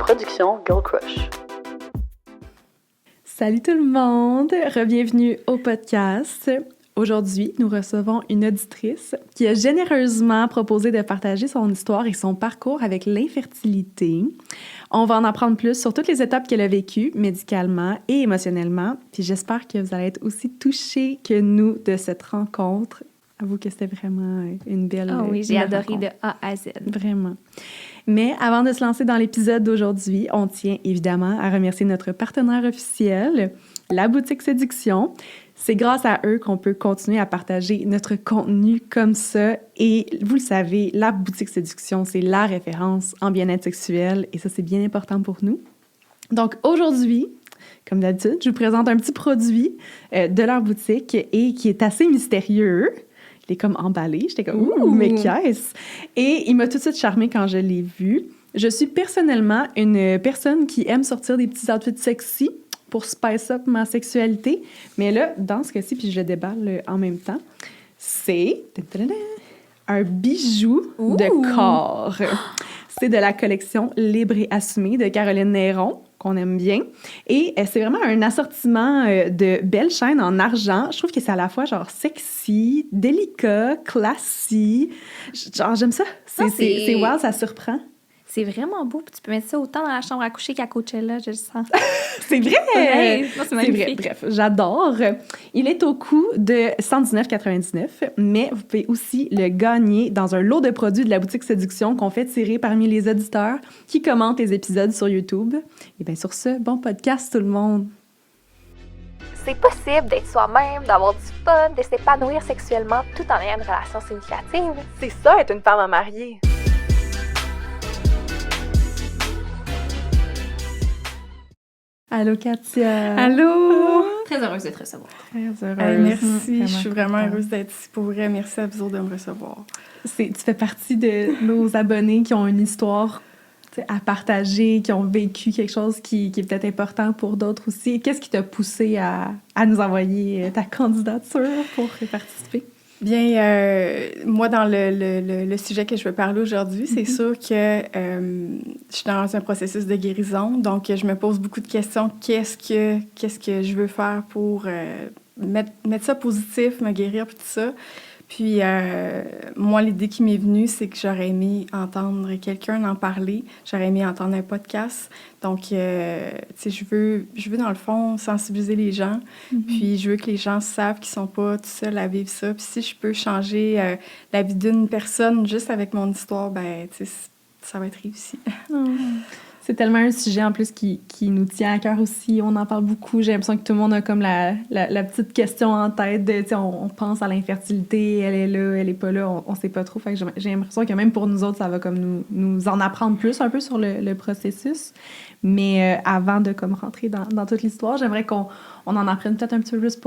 production Girl Crush. Salut tout le monde, bienvenue au podcast. Aujourd'hui, nous recevons une auditrice qui a généreusement proposé de partager son histoire et son parcours avec l'infertilité. On va en apprendre plus sur toutes les étapes qu'elle a vécues, médicalement et émotionnellement. Puis j'espère que vous allez être aussi touchés que nous de cette rencontre. Avoue que c'était vraiment une belle rencontre. Oh oui, j'ai adoré de A à Z. Vraiment. Mais avant de se lancer dans l'épisode d'aujourd'hui, on tient évidemment à remercier notre partenaire officiel, la boutique Séduction. C'est grâce à eux qu'on peut continuer à partager notre contenu comme ça. Et vous le savez, la boutique Séduction, c'est la référence en bien-être sexuel. Et ça, c'est bien important pour nous. Donc aujourd'hui, comme d'habitude, je vous présente un petit produit de leur boutique et qui est assez mystérieux. Il est comme emballé. J'étais comme, ouh, mais qu'est-ce? Et il m'a tout de suite charmée quand je l'ai vu. Je suis personnellement une personne qui aime sortir des petits outfits sexy pour spice up ma sexualité. Mais là, dans ce cas-ci, puis je le déballe en même temps, c'est un bijou de corps. C'est de la collection Libre et Assumée de Caroline Néron, qu'on aime bien. Et c'est vraiment un assortiment de belles chaînes en argent. Je trouve que c'est à la fois genre sexy, délicat, classy. Genre, j'aime ça. C'est wow, ça surprend. C'est vraiment beau. Puis tu peux mettre ça autant dans la chambre à coucher qu'à Coachella, je le sens. C'est vrai! Ouais, c'est magnifique. Vrai. Bref, j'adore. Il est au coût de 119,99 $, mais vous pouvez aussi le gagner dans un lot de produits de la boutique Séduction qu'on fait tirer parmi les auditeurs qui commentent les épisodes sur YouTube. Et bien sur ce, bon podcast tout le monde! C'est possible d'être soi-même, d'avoir du fun, de s'épanouir sexuellement tout en ayant une relation significative. C'est ça, être une femme à marier. Allô, Katia! Allô! Très heureuse de te recevoir. Très heureuse. Merci, je suis vraiment heureuse d'être ici pour vrai. Merci à vous autres de me recevoir. Tu fais partie de nos abonnés qui ont une histoire à partager, qui ont vécu quelque chose qui est peut-être important pour d'autres aussi. Qu'est-ce qui t'a poussé à nous envoyer ta candidature pour participer? Bien, moi, dans le sujet que je veux parler aujourd'hui, c'est sûr que je suis dans un processus de guérison, donc je me pose beaucoup de questions. Qu'est-ce que je veux faire pour mettre ça positif, me guérir, puis tout ça? Puis, moi, l'idée qui m'est venue, c'est que j'aurais aimé entendre quelqu'un en parler. J'aurais aimé entendre un podcast. Donc, tu sais, je veux, dans le fond, sensibiliser les gens. Puis, je veux que les gens savent qu'ils sont pas tout seuls à vivre ça. Puis, si je peux changer la vie d'une personne juste avec mon histoire, ben, tu sais, ça va être réussi. C'est tellement un sujet, en plus, qui nous tient à cœur aussi. On en parle beaucoup. J'ai l'impression que tout le monde a comme la petite question en tête de, tu sais, on pense à l'infertilité, elle est là, elle est pas là, on sait pas trop. Fait que j'ai l'impression que même pour nous autres, ça va comme nous en apprendre plus un peu sur le processus. Mais avant de comme rentrer dans toute l'histoire, j'aimerais qu'on en apprenne peut-être un petit peu plus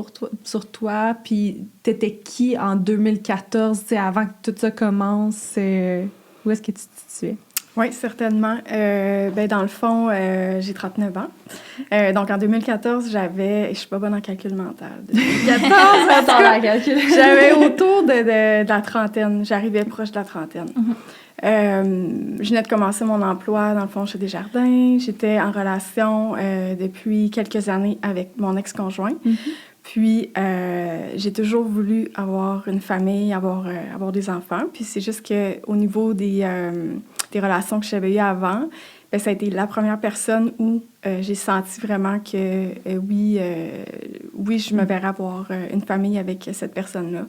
sur toi. Puis t'étais qui en 2014, tu sais, avant que tout ça commence? Où est-ce que tu te situais? Oui, certainement. Ben, dans le fond, j'ai 39 ans. Donc, en 2014, je suis pas bonne en calcul mental. 2014, j'avais autour de la trentaine. J'arrivais proche de la trentaine. Je venais de commencer mon emploi, dans le fond, chez Desjardins. J'étais en relation depuis quelques années avec mon ex-conjoint. Puis, j'ai toujours voulu avoir une famille, avoir des enfants. Puis, c'est juste qu'au niveau des relations que j'avais eues avant, bien, ça a été la première personne où j'ai senti vraiment que, oui, je me verrais avoir une famille avec cette personne-là.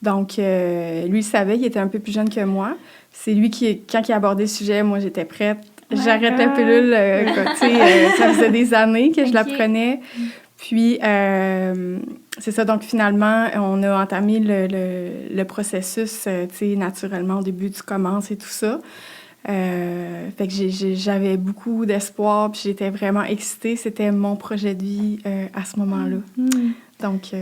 Donc, lui, il savait, il était un peu plus jeune que moi. C'est lui quand il a abordé le sujet, moi, j'étais prête. J'arrête la pilule, ça faisait des années que je la prenais. Puis, c'est ça. Donc, finalement, on a entamé le processus, tu sais, naturellement. Au début, tu commences et tout ça. Fait que j'avais beaucoup d'espoir, puis j'étais vraiment excitée. C'était mon projet de vie à ce moment-là. Donc...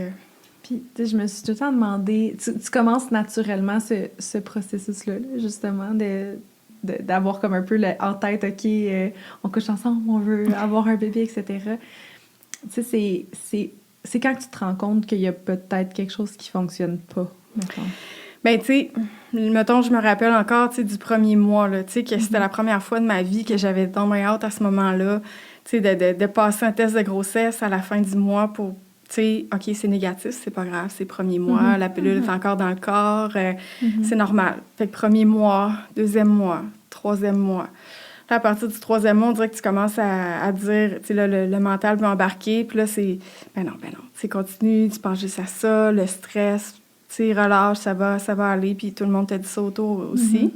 Puis, tu sais, je me suis tout le temps demandé... Tu commences naturellement ce processus-là, justement, d'avoir comme un peu en tête, OK, on couche ensemble, on veut avoir un bébé, etc. Tu sais, c'est quand tu te rends compte qu'il y a peut-être quelque chose qui fonctionne pas, mettons. Ben, tu sais, mettons, je me rappelle encore, tu sais, du premier mois, là, tu sais, que c'était la première fois de ma vie que j'avais tombé hâte à ce moment-là, tu sais, de passer un test de grossesse à la fin du mois pour, tu sais, OK, c'est négatif, c'est pas grave, c'est le premier mois, la pilule est encore dans le corps, c'est normal. Fait que premier mois, deuxième mois, troisième mois. Là, à partir du troisième mois, on dirait que tu commences à dire, tu sais, là, le mental peut embarquer, puis là, c'est, ben non, tu sais, continue, tu penses juste à ça, le stress, tu sais, relâche, ça va aller, puis tout le monde te dit ça autour aussi.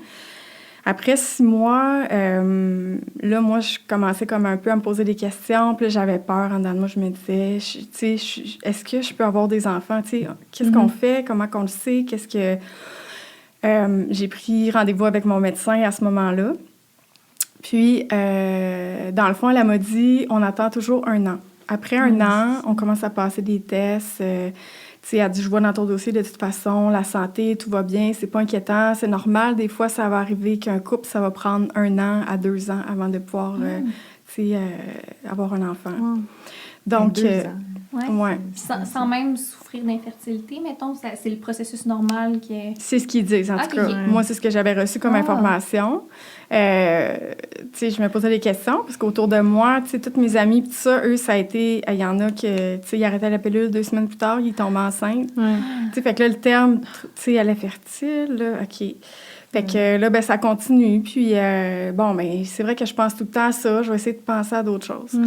Après 6 mois, là, moi, je commençais comme un peu à me poser des questions, puis là, j'avais peur en dedans de moi, je me disais, tu sais, est-ce que je peux avoir des enfants, tu sais, qu'est-ce qu'on fait, comment qu'on le sait, qu'est-ce que... j'ai pris rendez-vous avec mon médecin à ce moment-là. Puis, dans le fond, elle m'a dit, on attend toujours 1 an. Après 1 an, on commence à passer des tests. Tu sais, elle dit, je vois dans ton dossier, de toute façon, la santé, tout va bien, c'est pas inquiétant, c'est normal. Des fois, ça va arriver qu'un couple, ça va prendre 1 an à 2 ans avant de pouvoir, tu sais, avoir un enfant. Donc, 2 ans. Ouais. Sans même souffrir d'infertilité, mettons, c'est le processus normal qui est... C'est ce qu'ils disent, en tout cas. Moi, c'est ce que j'avais reçu comme information. Tu sais, je me posais des questions, parce qu'autour de moi, tu sais, toutes mes amies, tout ça, eux, ça a été... Il y en a que, tu sais, ils arrêtaient la pilule 2 semaines plus tard, ils tombaient enceintes. Tu sais, fait que là, le terme, tu sais, elle est fertile, là, OK. Fait que là, ben ça continue. Puis, bon, ben c'est vrai que je pense tout le temps à ça. Je vais essayer de penser à d'autres choses.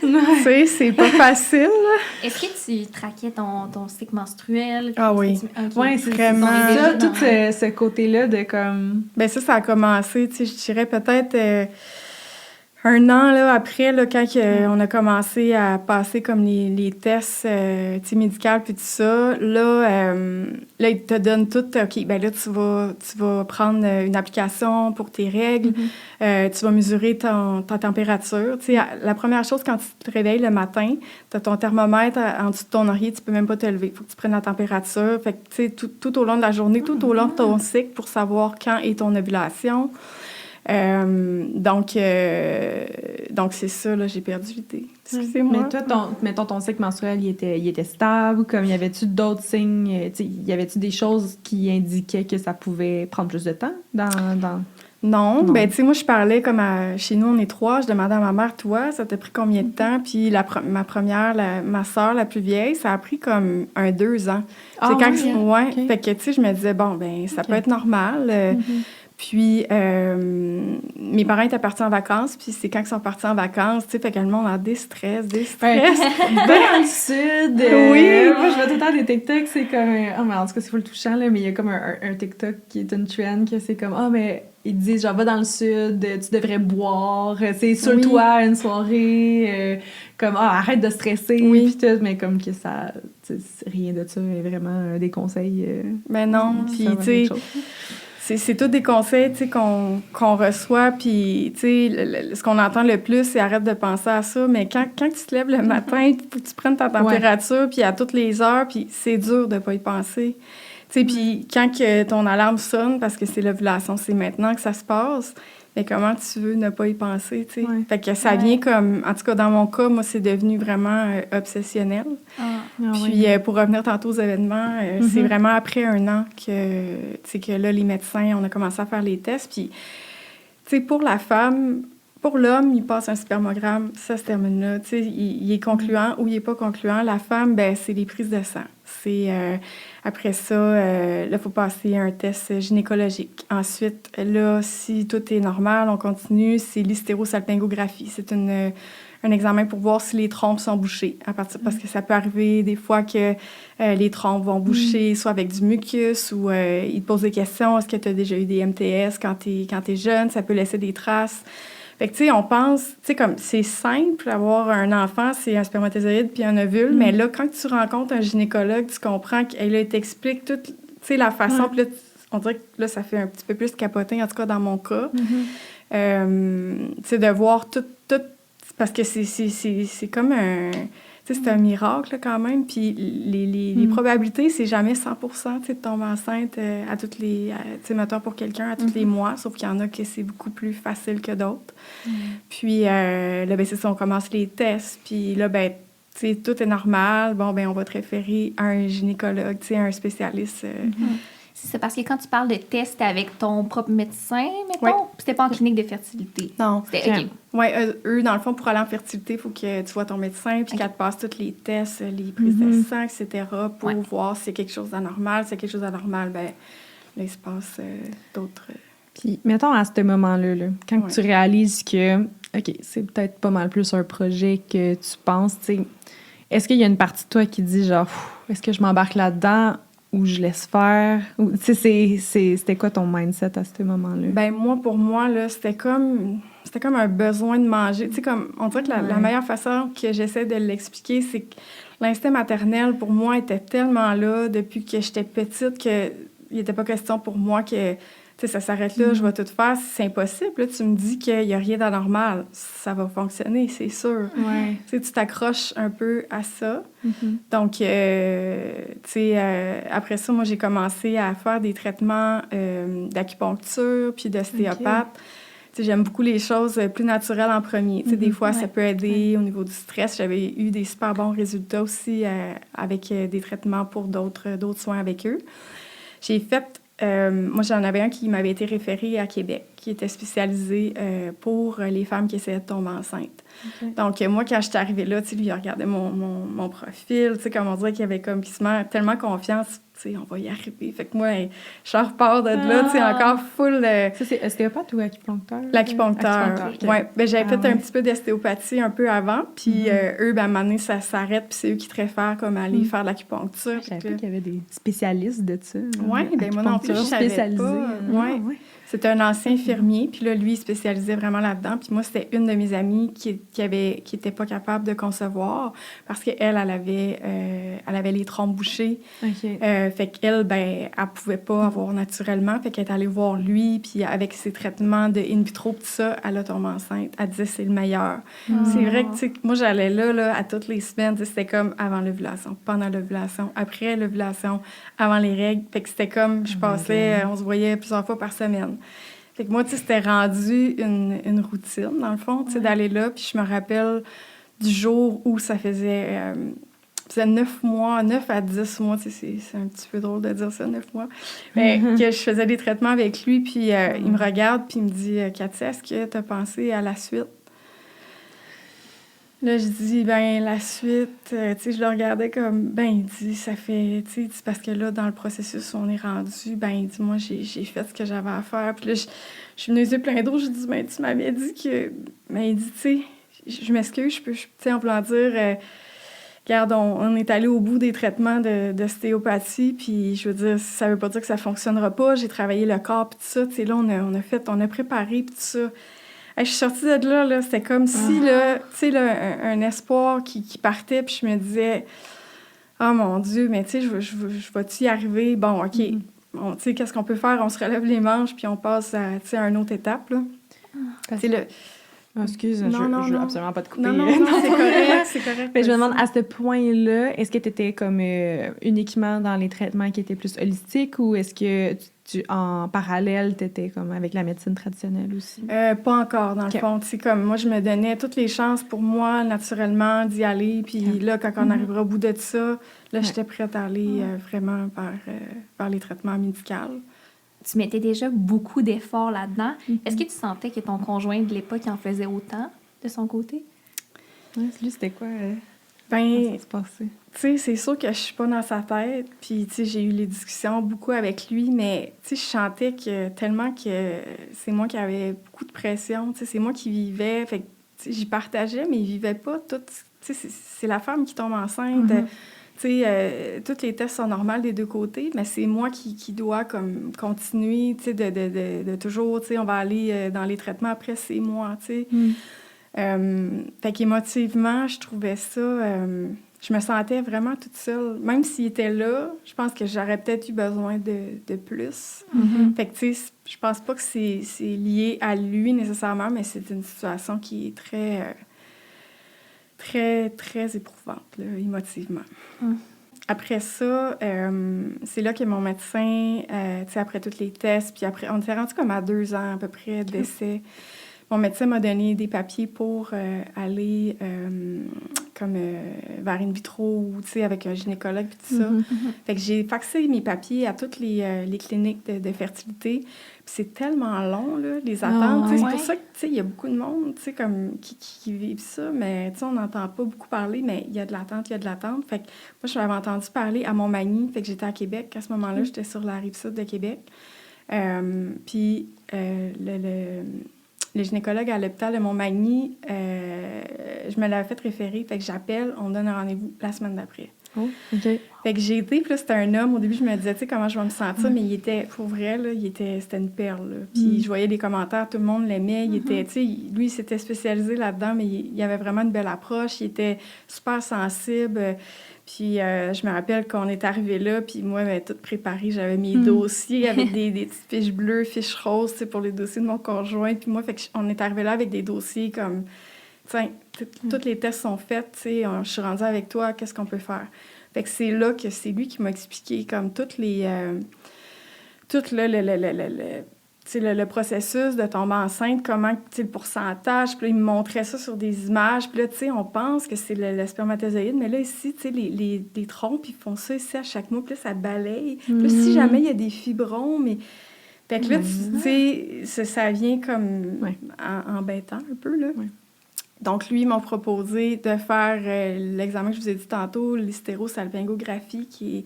Tu sais, c'est pas facile, là. Est-ce que tu traquais ton cycle menstruel? Ah oui. Oui, c'est vraiment... ça, tout ce côté-là de comme... Ben ça a commencé, tu sais, je dirais peut-être 1 an, là, après, là, quand on a commencé à passer comme les tests, tu sais, médicaux puis tout ça, là, ils te donnent tout, OK, ben là, tu vas prendre une application pour tes règles, tu vas mesurer ta température. Tu sais, la première chose, quand tu te réveilles le matin, tu as ton thermomètre en dessous de ton oreiller, tu peux même pas te lever. Il faut que tu prennes la température. Fait que, tu sais, tout au long de la journée, tout au long de ton cycle pour savoir quand est ton ovulation. Donc, c'est ça, là, j'ai perdu l'idée. Excusez-moi. Mais toi, mettons, ton cycle menstruel, il était stable? Comme, y avait-tu d'autres signes? Y avait-tu des choses qui indiquaient que ça pouvait prendre plus de temps dans... Non. Ben, tu sais, moi, je parlais comme chez nous, on est 3. Je demandais à ma mère, toi, ça t'a pris combien de temps? Puis ma soeur, la plus vieille, ça a pris comme 2 ans. Ah, c'est quand okay. Fait que, tu sais, je me disais, bon, ben, ça peut être normal. Puis, mes parents étaient partis en vacances, puis c'est quand ils sont partis en vacances, tu sais, fait que le monde a des stress. Ben, dans le sud, oui. Moi, je vois tout le temps des TikTok, c'est comme... Oh, mais en tout cas, c'est full touchant, là, mais il y a comme un TikTok qui est une trend, que c'est comme, mais ils disent, genre, va dans le sud, tu devrais boire, c'est sur toi une soirée, comme, arrête de stresser, puis tout, mais comme que ça... Rien de ça est vraiment des conseils. Ben non, puis, tu sais... C'est tous des conseils, tu sais, qu'on reçoit, puis, tu sais, ce qu'on entend le plus, c'est arrête de penser à ça, mais quand tu te lèves le matin, il faut que tu prennes ta température, puis à toutes les heures, puis c'est dur de pas y penser. Tu sais, puis quand que ton alarme sonne, parce que c'est l'ovulation, c'est maintenant que ça se passe, mais comment tu veux ne pas y penser, tu sais? Fait que ça vient comme... En tout cas, dans mon cas, moi, c'est devenu vraiment obsessionnel. Puis, pour revenir tantôt aux événements, c'est vraiment après 1 an que là, les médecins, on a commencé à faire les tests. Puis, tu sais, pour la femme... Pour l'homme, il passe un spermogramme, ça se termine là. Tu sais, il est concluant ou il n'est pas concluant. La femme, ben c'est les prises de sang. C'est après ça, là, il faut passer un test gynécologique. Ensuite, là, si tout est normal, on continue, c'est l'hystérosalpingographie. C'est un examen pour voir si les trompes sont bouchées. Parce que ça peut arriver des fois que les trompes vont boucher, soit avec du mucus ou ils te posent des questions. Est-ce que tu as déjà eu des MTS quand t'es jeune? Ça peut laisser des traces. Fait que, tu sais, on pense, tu sais, comme c'est simple, avoir un enfant, c'est un spermatozoïde puis un ovule, mais là, quand tu rencontres un gynécologue, tu comprends qu'il t'explique toute, tu sais, la façon, puis là, on dirait que là, ça fait un petit peu plus capoter, en tout cas dans mon cas. Tu sais, de voir tout, parce que c'est comme un... Tu sais, c'est un miracle, là, quand même. Puis les probabilités, c'est jamais 100%, tu sais, de tomber enceinte à toutes les... Tu sais, mettons, pour quelqu'un, à tous les mois, sauf qu'il y en a que c'est beaucoup plus facile que d'autres. Puis là, ben c'est ça, on commence les tests. Puis là, ben tu sais, tout est normal. Bon, ben on va te référer à un gynécologue, tu sais, à un spécialiste. C'est parce que quand tu parles de test, c'était avec ton propre médecin, mettons? Ouais. C'était pas en clinique de fertilité? Non. C'était OK. Oui, eux, dans le fond, pour aller en fertilité, il faut que tu vois ton médecin, puis qu'elle te passe tous les tests, les prises de sang, etc., pour voir si c'est quelque chose d'anormal. Si c'est quelque chose d'anormal, ben là, il se passe d'autres... Puis, mettons, à ce moment-là, là, quand Ouais. tu réalises que, OK, c'est peut-être pas mal plus un projet que tu penses, tu sais, est-ce qu'il y a une partie de toi qui dit, genre, est-ce que je m'embarque là-dedans ou je laisse faire? Ou, tu sais, c'était quoi ton mindset à ce moment-là? Ben moi, pour moi, là, c'était comme un besoin de manger. Tu sais, comme, on dirait que la meilleure façon que j'essaie de l'expliquer, c'est que l'instinct maternel, pour moi, était tellement là depuis que j'étais petite qu'il n'était pas question pour moi que, tu sais, ça s'arrête là, je vais tout faire. C'est impossible. Là, tu me dis qu'il n'y a rien d'anormal. Ça va fonctionner, c'est sûr. Ouais. Tu sais, tu t'accroches un peu à ça. Donc, tu sais, après ça, moi, j'ai commencé à faire des traitements d'acupuncture puis d'ostéopathe. Tu sais, j'aime beaucoup les choses plus naturelles en premier. Tu sais, des fois, ça peut aider au niveau du stress. J'avais eu des super bons résultats aussi avec des traitements pour d'autres soins avec eux. J'ai fait... moi, j'en avais un qui m'avait été référé à Québec, qui était spécialisé pour les femmes qui essayaient de tomber enceintes. Okay. Donc, moi, quand j'étais arrivée là, tu sais, lui, il regardait mon profil, tu sais, comme on dirait qu'il avait comme tellement confiance, tu sais, on va y arriver. Fait que moi, je repars de là, tu sais, encore full... Ça, c'est ostéopathe ou acupuncteur? L'acupuncteur, okay. Oui. Ben, j'avais fait un petit peu d'ostéopathie un peu avant, puis eux, ben, à un moment donné, ça s'arrête, puis c'est eux qui te réfèrent comme aller faire de l'acupuncture. Je savais pas qu'il y avait des spécialistes de ça. Oui, bien moi non plus, je savais pas. Ouais. C'était un ancien infirmier, puis là, lui, il spécialisait vraiment là-dedans. Puis moi, c'était une de mes amies qui était pas capable de concevoir parce qu'elle, elle avait les trompes bouchées. Okay. Fait qu'elle, ben, elle pouvait pas avoir naturellement. Fait qu'elle est allée voir lui, puis avec ses traitements de in vitro, tout ça, elle a tombé enceinte. Elle disait c'est le meilleur. C'est vrai que, tu sais, moi, j'allais là, à toutes les semaines. C'était comme avant l'ovulation, pendant l'ovulation, après l'ovulation, avant les règles. Fait que c'était comme, je passais, on se voyait plusieurs fois par semaine. Fait que moi, tu sais, c'était rendu une routine, dans le fond, tu sais, d'aller là. Puis je me rappelle du jour où ça faisait 9 mois, 9 à 10 mois, tu sais, c'est un petit peu drôle de dire ça, 9 mois, mais que je faisais des traitements avec lui, puis il me regarde, puis il me dit « Katia, est-ce que tu as pensé à la suite? » Là, je dis, ben la suite, tu sais, je le regardais comme, ben il dit, ça fait, tu sais, parce que là, dans le processus où on est rendu, ben il dit, moi, j'ai fait ce que j'avais à faire. Puis là, je suis venue les yeux pleins d'eau, je dis, ben tu m'avais dit que, ben il dit, tu sais, je m'excuse, tu sais, en voulant dire, regarde, on est allé au bout des traitements d'ostéopathie, puis je veux dire, ça veut pas dire que ça fonctionnera pas, j'ai travaillé le corps, puis tout ça, tu sais, là, on a préparé, puis tout ça. Je suis sortie de là, c'était comme si, là, tu sais, un espoir qui partait, puis je me disais, « Oh mon Dieu, mais tu sais, je vais-tu y arriver? Bon, OK, bon, tu sais, qu'est-ce qu'on peut faire? On se relève les manches, puis on passe à, tu sais, à une autre étape, là. » Tu sais, excuse, je veux absolument pas te couper. Non, c'est correct. Mais je me demande, à ce point-là, est-ce que tu étais comme uniquement dans les traitements qui étaient plus holistiques ou est-ce que en parallèle, tu étais comme avec la médecine traditionnelle aussi? Pas encore, dans le fond. C'est comme, moi, je me donnais toutes les chances pour moi, naturellement, d'y aller. Puis là, quand on arrivera au bout de ça, là, j'étais prête à aller vraiment vers les traitements médicaux. Tu mettais déjà beaucoup d'efforts là-dedans. Est-ce que tu sentais que ton conjoint de l'époque en faisait autant de son côté? Oui, lui, c'était quoi? Ben, ça se passait? Tu sais, c'est sûr que je suis pas dans sa tête. Puis, tu sais, j'ai eu les discussions beaucoup avec lui, mais, tu sais, je sentais que tellement que c'est moi qui avais beaucoup de pression. Tu sais, c'est moi qui vivais. Fait que, tu sais, j'y partageais, mais il vivait pas tout. Tu sais, c'est la femme qui tombe enceinte. Tu sais, tous les tests sont normaux des deux côtés, mais c'est moi qui dois comme continuer, tu sais, de toujours, tu sais, on va aller dans les traitements après, c'est moi, tu sais. Fait qu'émotivement, je trouvais ça... je me sentais vraiment toute seule. Même s'il était là, je pense que j'aurais peut-être eu besoin de plus. Fait que, tu sais, je pense pas que c'est lié à lui nécessairement, mais c'est une situation qui est très... très, très éprouvante, là, émotivement. Après ça, c'est là que mon médecin, tu sais, après tous les tests, puis après, on était rendu comme à 2 ans à peu près d'essai. Mon médecin m'a donné des papiers pour aller vers in vitro ou, tu sais, avec un gynécologue puis tout ça. Fait que j'ai faxé mes papiers à toutes les cliniques de fertilité. Puis c'est tellement long, là, les attentes. Tu sais, c'est pour ça que, tu sais, il y a beaucoup de monde, tu sais, comme qui vivent ça, mais, tu sais, on n'entend pas beaucoup parler, mais il y a de l'attente. Fait que moi, je m'avais entendu parler à Montmagny, fait que j'étais à Québec. À ce moment-là, j'étais sur la rive-sud de Québec. Puis le gynécologue à l'hôpital de Montmagny, je me l'avais fait référer, fait que j'appelle, on me donne un rendez-vous la semaine d'après. Oh, OK. Fait que j'ai été, puis là, c'était un homme. Au début, je me disais, tu sais, comment je vais me sentir, mais il était, pour vrai, là, c'était une perle, là. Puis je voyais les commentaires, tout le monde l'aimait. Il était, tu sais, lui, il s'était spécialisé là-dedans, mais il avait vraiment une belle approche. Il était super sensible. Puis je me rappelle qu'on est arrivé là, puis moi, j'avais tout préparé. J'avais mes dossiers avec des petites fiches bleues, fiches roses, tu sais, pour les dossiers de mon conjoint. Puis moi, on est arrivé là avec des dossiers comme, tiens, tous les tests sont faits, tu sais, je suis rendue avec toi, qu'est-ce qu'on peut faire? Fait que c'est là que c'est lui qui m'a expliqué comme tout le processus de tomber enceinte, comment, tu sais, le pourcentage. Puis là, il me montrait ça sur des images. Puis là, tu sais, on pense que c'est le spermatozoïde, mais là, ici, tu sais, les trompes, ils font ça ici à chaque mois. Puis là, ça balaye. Puis là, si jamais il y a des fibrons, mais... Fait que là, tu sais, ça vient comme embêtant un peu, là. Ouais. Donc, lui, il m'a proposé de faire l'examen que je vous ai dit tantôt, l'hystérosalpingographie, qui est...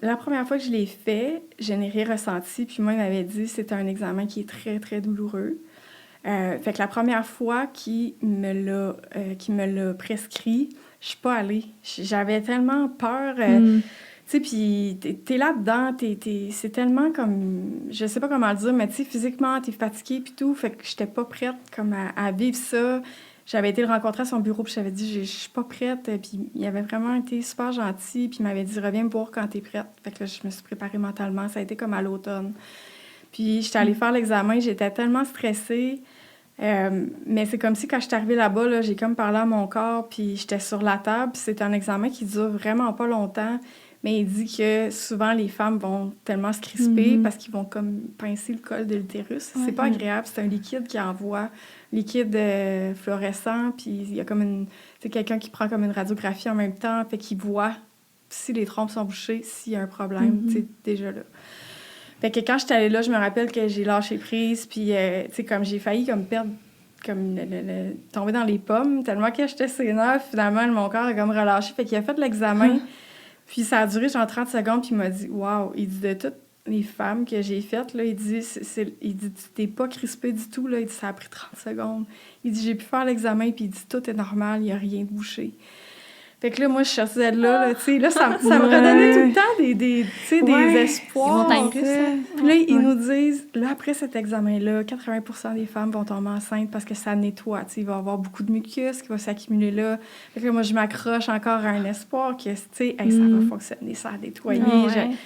La première fois que je l'ai fait, je n'ai rien ressenti. Puis moi, il m'avait dit que c'était un examen qui est très, très douloureux. Fait que la première fois qu'il me l'a prescrit, je suis pas allée. J'avais tellement peur... Tu sais, puis t'es là-dedans, c'est tellement comme... Je sais pas comment le dire, mais tu sais, physiquement, t'es fatiguée puis tout. Fait que j'étais pas prête comme à vivre ça. J'avais été le rencontrer à son bureau, puis j'avais dit, je suis pas prête. Puis il avait vraiment été super gentil, puis il m'avait dit, reviens me voir quand t'es prête. Fait que là, je me suis préparée mentalement. Ça a été comme à l'automne. Puis j'étais allée faire l'examen, j'étais tellement stressée. Mais c'est comme si quand je suis arrivée là-bas, là, j'ai comme parlé à mon corps, puis j'étais sur la table. Puis c'est un examen qui dure vraiment pas longtemps. Mais il dit que souvent, les femmes vont tellement se crisper parce qu'ils vont comme pincer le col de l'utérus. C'est pas agréable. C'est un liquide qui envoie, liquide fluorescent, puis il y a comme c'est quelqu'un qui prend comme une radiographie en même temps, fait qu'il voit si les trompes sont bouchées, s'il y a un problème, tu sais, déjà là. Fait que quand j'étais allée là, je me rappelle que j'ai lâché prise, puis, tu sais, comme j'ai failli comme perdre, comme tomber dans les pommes, tellement que j'étais sénère, finalement, mon corps a comme relâché. Fait qu'il a fait l'examen. Puis ça a duré genre 30 secondes, puis il m'a dit « Wow! » Il dit « De toutes les femmes que j'ai faites, là, il dit « Tu t'es pas crispée du tout, là. » Il dit « Ça a pris 30 secondes. » Il dit « J'ai pu faire l'examen, puis il dit « Tout est normal, il n'y a rien de bouché. » Fait que là, moi, je sortais de là, tu sais, là, ça me redonnait tout le temps des espoirs. Puis là, ils nous disent, là, après cet examen-là, 80% des femmes vont tomber enceintes parce que ça nettoie, tu sais, il va y avoir beaucoup de mucus qui va s'accumuler là. Fait que là, moi, je m'accroche encore à un espoir que, tu sais, ça va fonctionner, ça a nettoyé,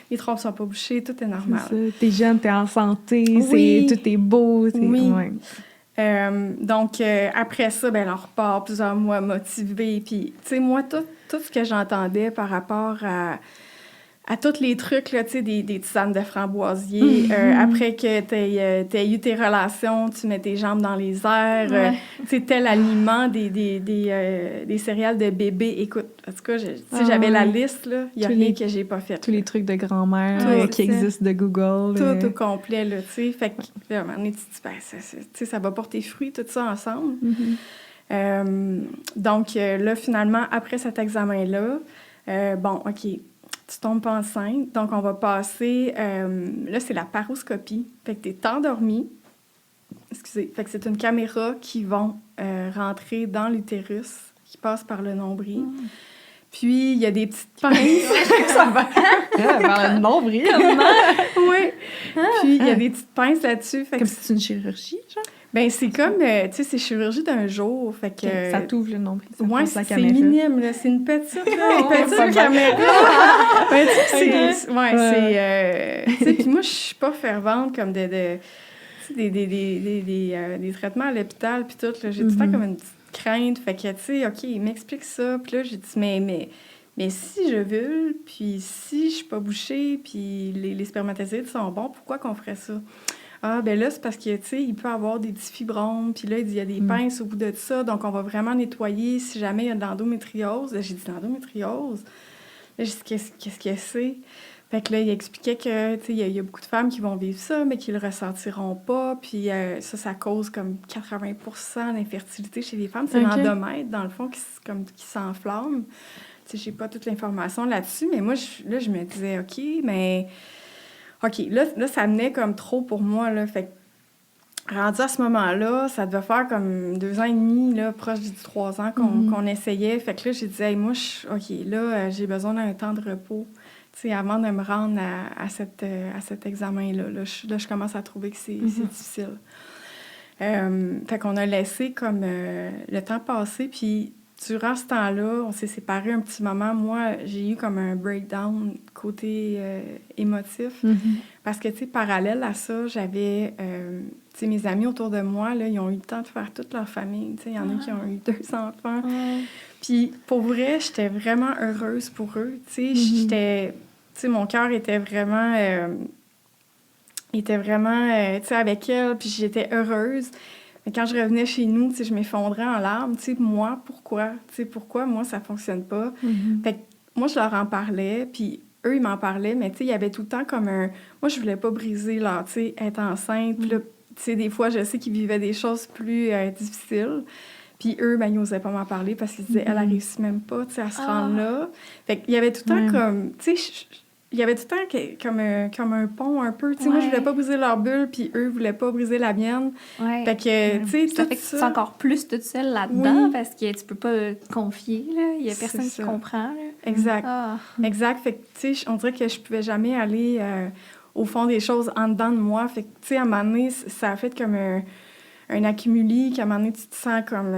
les trompes sont pas bouchées, tout est normal. T'es jeune, t'es en santé, tout est beau. Donc, après ça, ben, on repart plusieurs mois motivés. Puis, tu sais, moi, tout ce que j'entendais par rapport à tous les trucs, là, tu sais, des tisanes de framboisier, après que t'aies eu tes relations, tu mets tes jambes dans les airs, tu sais, tel aliment, des céréales de bébé. Écoute, en tout cas, j'avais la liste, là, il n'y a rien que j'ai pas fait. Tous les trucs de grand-mère qui existent de Google. Tout au complet, là, tu sais. Fait que, là, à un moment donné, tu te dis, ben, ça va porter fruit, tout ça ensemble. Donc, là, finalement, après cet examen-là, bon, OK, tu tombes pas enceinte. Donc, on va passer... là, c'est la paroscopie. Fait que tu es endormie. Excusez. Fait que c'est une caméra qui va rentrer dans l'utérus, qui passe par le nombril. Puis, il y a des petites pinces. Ça va. Par le nombril. Oui. Puis, il y a des petites pinces là-dessus. Fait comme si c'est une chirurgie, genre? Ben c'est comme, tu sais, c'est chirurgie d'un jour, fait que... Okay, ça t'ouvre le nombril, ça passe la c'est caméra. Minime, là, c'est une petite, caméra. Ben, tu sais, tu sais, puis moi, je suis pas fervente comme des traitements à l'hôpital, puis tout, là, j'ai tout le temps comme une petite crainte, fait que, tu sais, OK, il m'explique ça, puis là, j'ai dit, mais si je veux, puis si je suis pas bouchée, puis les spermatozoïdes sont bons, pourquoi qu'on ferait ça? Ah, ben là, c'est parce que, tu sais, il peut avoir des petits fibromes, puis là, il dit, il y a des pinces au bout de ça, donc on va vraiment nettoyer si jamais il y a de l'endométriose. Là, j'ai dit, l'endométriose? Là, j'ai dit, qu'est-ce que c'est? Fait que là, il expliquait que, tu sais, il y a beaucoup de femmes qui vont vivre ça, mais qui le ressentiront pas, puis ça cause comme 80% d'infertilité chez les femmes. C'est l'endomètre, dans le fond, qui s'enflamme. Tu sais, j'ai pas toute l'information là-dessus, mais moi, je me disais, OK, mais... OK, là, ça venait comme trop pour moi, là. Fait que, rendu à ce moment-là, ça devait faire comme 2 ans et demi, là, proche du 3 ans qu'on essayait. Fait que là, j'ai dit, hey, moi, OK, là, j'ai besoin d'un temps de repos, tu sais, avant de me rendre à cet examen-là. Là, je commence à trouver que c'est difficile. Fait qu'on a laissé comme le temps passer, puis durant ce temps-là, on s'est séparés un petit moment. Moi, j'ai eu comme un breakdown côté émotif. Parce que, tu sais, parallèle à ça, j'avais... tu sais, mes amis autour de moi, là, ils ont eu le temps de faire toute leur famille. Tu sais, il y en a qui ont eu 2 enfants. Puis, pour vrai, j'étais vraiment heureuse pour eux. Tu sais, j'étais... Tu sais, mon cœur était vraiment... tu sais, avec elle, puis j'étais heureuse. Mais quand je revenais chez nous, tu sais, je m'effondrais en larmes. Tu sais, moi, pourquoi? Tu sais, pourquoi, moi, ça fonctionne pas? Fait que moi, je leur en parlais, puis eux, ils m'en parlaient, mais tu sais, il y avait tout le temps comme un... Moi, je voulais pas briser leur, tu sais, être enceinte. Puis là, tu sais, des fois, je sais qu'ils vivaient des choses plus difficiles. Puis eux, ben, ils n'osaient pas m'en parler parce qu'ils disaient, elle réussit même pas, tu sais, à se rendre là. Fait qu'il y avait tout le temps comme... Tu sais, il y avait tout le temps comme un pont un peu. Tu sais, moi, je voulais pas briser leur bulle, puis eux voulaient pas briser la mienne. Fait que, tu sais, ça fait que tu es encore plus toute seule là-dedans parce que tu peux pas te confier, là. Il y a personne qui comprend, là. Exact. Exact. Fait que, tu sais, on dirait que je pouvais jamais aller au fond des choses en dedans de moi. Fait que, tu sais, à un moment donné, ça a fait comme un accumulé, qu'à un moment donné, tu te sens comme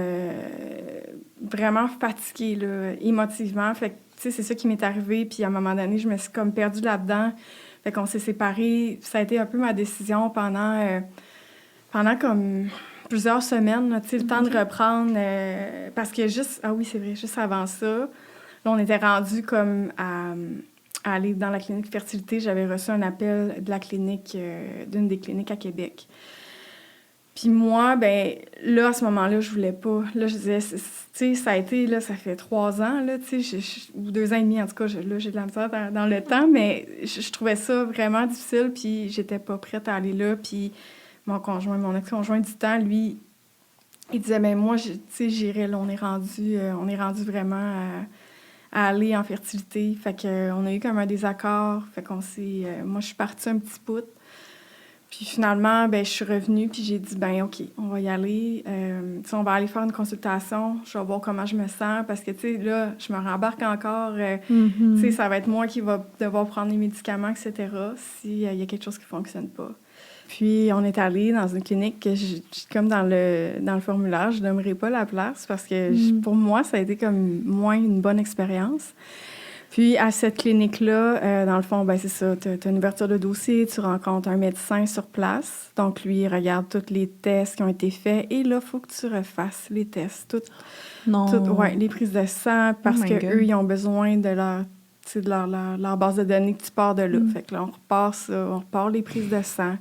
vraiment fatiguée, là, émotivement. Fait que, tu sais, c'est ça qui m'est arrivé. Puis à un moment donné, je me suis comme perdue là-dedans. Fait qu'on s'est séparés. Ça a été un peu ma décision pendant comme plusieurs semaines, là, tu sais, le temps de reprendre. Parce que juste... Ah oui, c'est vrai, juste avant ça, là, on était rendus comme à aller dans la clinique fertilité. J'avais reçu un appel de la clinique, d'une des cliniques à Québec. Puis moi, ben là, à ce moment-là, je voulais pas. Là, je disais, tu sais, ça a été, là, ça fait 3 ans, là, tu sais, ou 2 ans et demi, en tout cas, là, j'ai de la misère dans le temps, mais je trouvais ça vraiment difficile, puis j'étais pas prête à aller là. Puis mon ex-conjoint du temps, lui, il disait, mais moi, tu sais, j'irais, là, on est rendu vraiment à aller en fertilité. Fait qu'on a eu comme un désaccord, fait qu'on s'est... moi, je suis partie un petit bout. Puis finalement, ben je suis revenue, puis j'ai dit, ben OK, on va y aller. On va aller faire une consultation. Je vais voir comment je me sens, parce que, tu sais, là, je me rembarque encore. Tu sais, ça va être moi qui va devoir prendre les médicaments, etc., s'il y a quelque chose qui ne fonctionne pas. Puis on est allé dans une clinique que, comme dans le formulaire, je n'aimerais pas la place, parce que pour moi, ça a été comme moins une bonne expérience. Puis, à cette clinique-là, dans le fond, ben c'est ça, tu as une ouverture de dossier, tu rencontres un médecin sur place. Donc, lui, il regarde tous les tests qui ont été faits. Et là, il faut que tu refasses les tests. Les prises de sang, parce qu'eux, ils ont besoin de leur base de données que tu pars de là. Fait que là, on repart les prises de sang.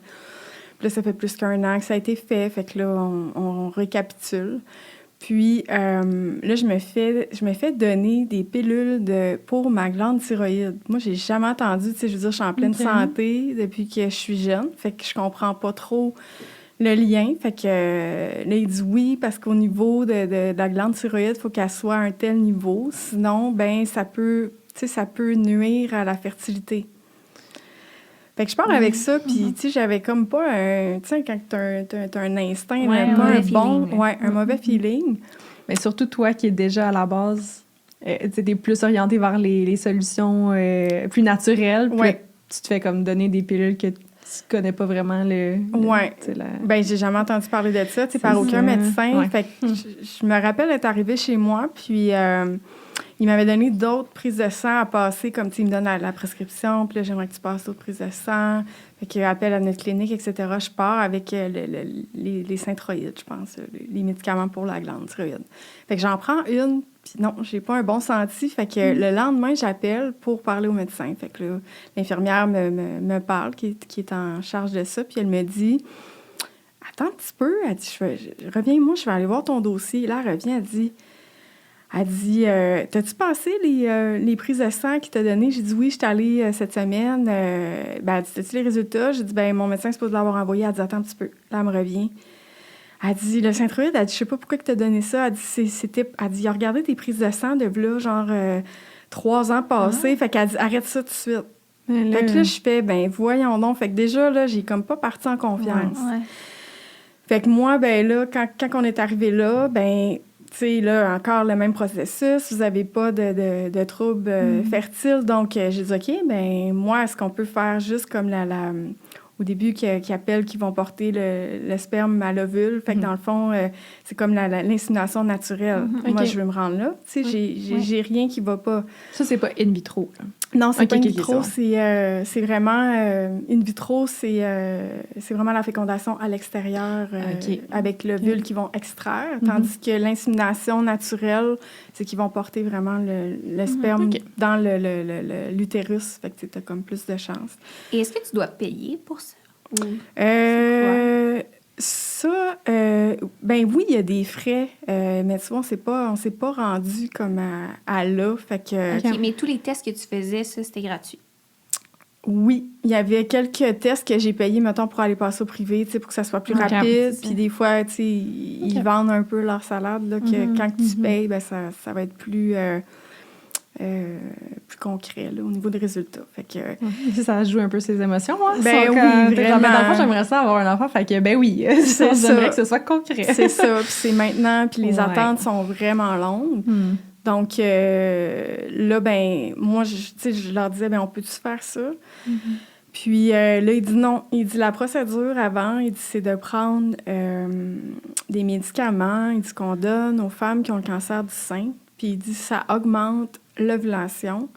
Puis là, ça fait plus qu'1 an que ça a été fait. Fait que là, on récapitule. Puis là, je me fais donner des pilules pour ma glande thyroïde. Moi, j'ai jamais entendu, tu sais, je veux dire, je suis en pleine santé depuis que je suis jeune. Fait que je comprends pas trop le lien. Fait que là, il dit oui, parce qu'au niveau de la glande thyroïde, il faut qu'elle soit à un tel niveau. Sinon, ben ça peut nuire à la fertilité. Fait que je pars avec ça, puis, tu sais, j'avais comme pas un... Tu sais, quand t'as un instinct, pas un bon... un mauvais feeling. Mais surtout, toi, qui es déjà à la base, t'es plus orientée vers les solutions plus naturelles, puis tu te fais comme donner des pilules que tu connais pas vraiment le... Ben, j'ai jamais entendu parler de ça, tu sais, par aucun médecin. Fait que je me rappelle être arrivée chez moi, puis... il m'avait donné d'autres prises de sang à passer, comme, tu sais, il me donne la prescription, puis là, j'aimerais que tu passes d'autres prises de sang. Fait qu'il appelle à notre clinique, etc. Je pars avec les synthroïdes, je pense, les médicaments pour la glande thyroïde. Fait que j'en prends une, puis non, j'ai pas un bon senti. Fait que le lendemain, j'appelle pour parler au médecin. Fait que là, l'infirmière me parle, qui est en charge de ça, puis elle me dit... Attends un petit peu. Elle dit, reviens-moi, je vais aller voir ton dossier. Là, elle revient, elle dit, t'as-tu passé les prises de sang qu'il t'a données? J'ai dit, oui, je suis allée cette semaine. Ben, elle dit, t'as-tu les résultats? J'ai dit, ben, mon médecin est supposé l'avoir envoyé. Elle dit, attends un petit peu. Là, elle me revient. Elle dit, le synthroïde, elle dit, je sais pas pourquoi tu t'as donné ça. Elle dit, elle dit, il a regardé tes prises de sang de là, genre 3 ans passés. Fait qu'elle dit, arrête ça tout de suite. Fait que là, je fais, ben, voyons donc. Fait que déjà, là, j'ai comme pas parti en confiance. Ouais. Fait que moi, ben là, quand on est arrivé là, ben, tu sais, là, encore le même processus, vous n'avez pas de troubles fertiles. Donc, j'ai dit, OK, ben moi, est-ce qu'on peut faire juste comme au début, qui appellent, qui vont porter le sperme à l'ovule. Fait que dans le fond, c'est comme l'insémination naturelle. Moi, je veux me rendre là. Tu sais, j'ai rien qui va pas. Ça, c'est pas in vitro, là. Non, c'est pas in vitro, ça. c'est vraiment... in vitro, c'est vraiment la fécondation à l'extérieur avec l'ovule qu'ils vont extraire, tandis que l'insémination naturelle, c'est qu'ils vont porter vraiment le sperme dans l'utérus. Fait que tu as comme plus de chance. Et est-ce que tu dois payer pour ça? Ça, ben oui, il y a des frais, mais tu vois, on s'est pas rendu comme à là. Fait que, OK, mais tous les tests que tu faisais, ça, c'était gratuit? Oui, il y avait quelques tests que j'ai payés, mettons, pour aller passer au privé, tu sais, pour que ça soit plus rapide. Puis des fois, tu sais, ils vendent un peu leur salade, là, que quand tu payes, ben ça va être plus concret, là, au niveau des résultats. Fait que... Ça joue un peu ses émotions, moi. Ben oui, vraiment. Dans le fond, j'aimerais ça avoir un enfant, fait que, ben oui, j'aimerais que ce soit concret. C'est ça, puis c'est maintenant, puis les attentes sont vraiment longues. Donc, là, ben moi, je leur disais, ben on peut-tu faire ça? Puis là, il dit non. Il dit, la procédure avant, il dit, c'est de prendre des médicaments, il dit, qu'on donne aux femmes qui ont le cancer du sein. Puis il dit, ça augmente l'ovulation.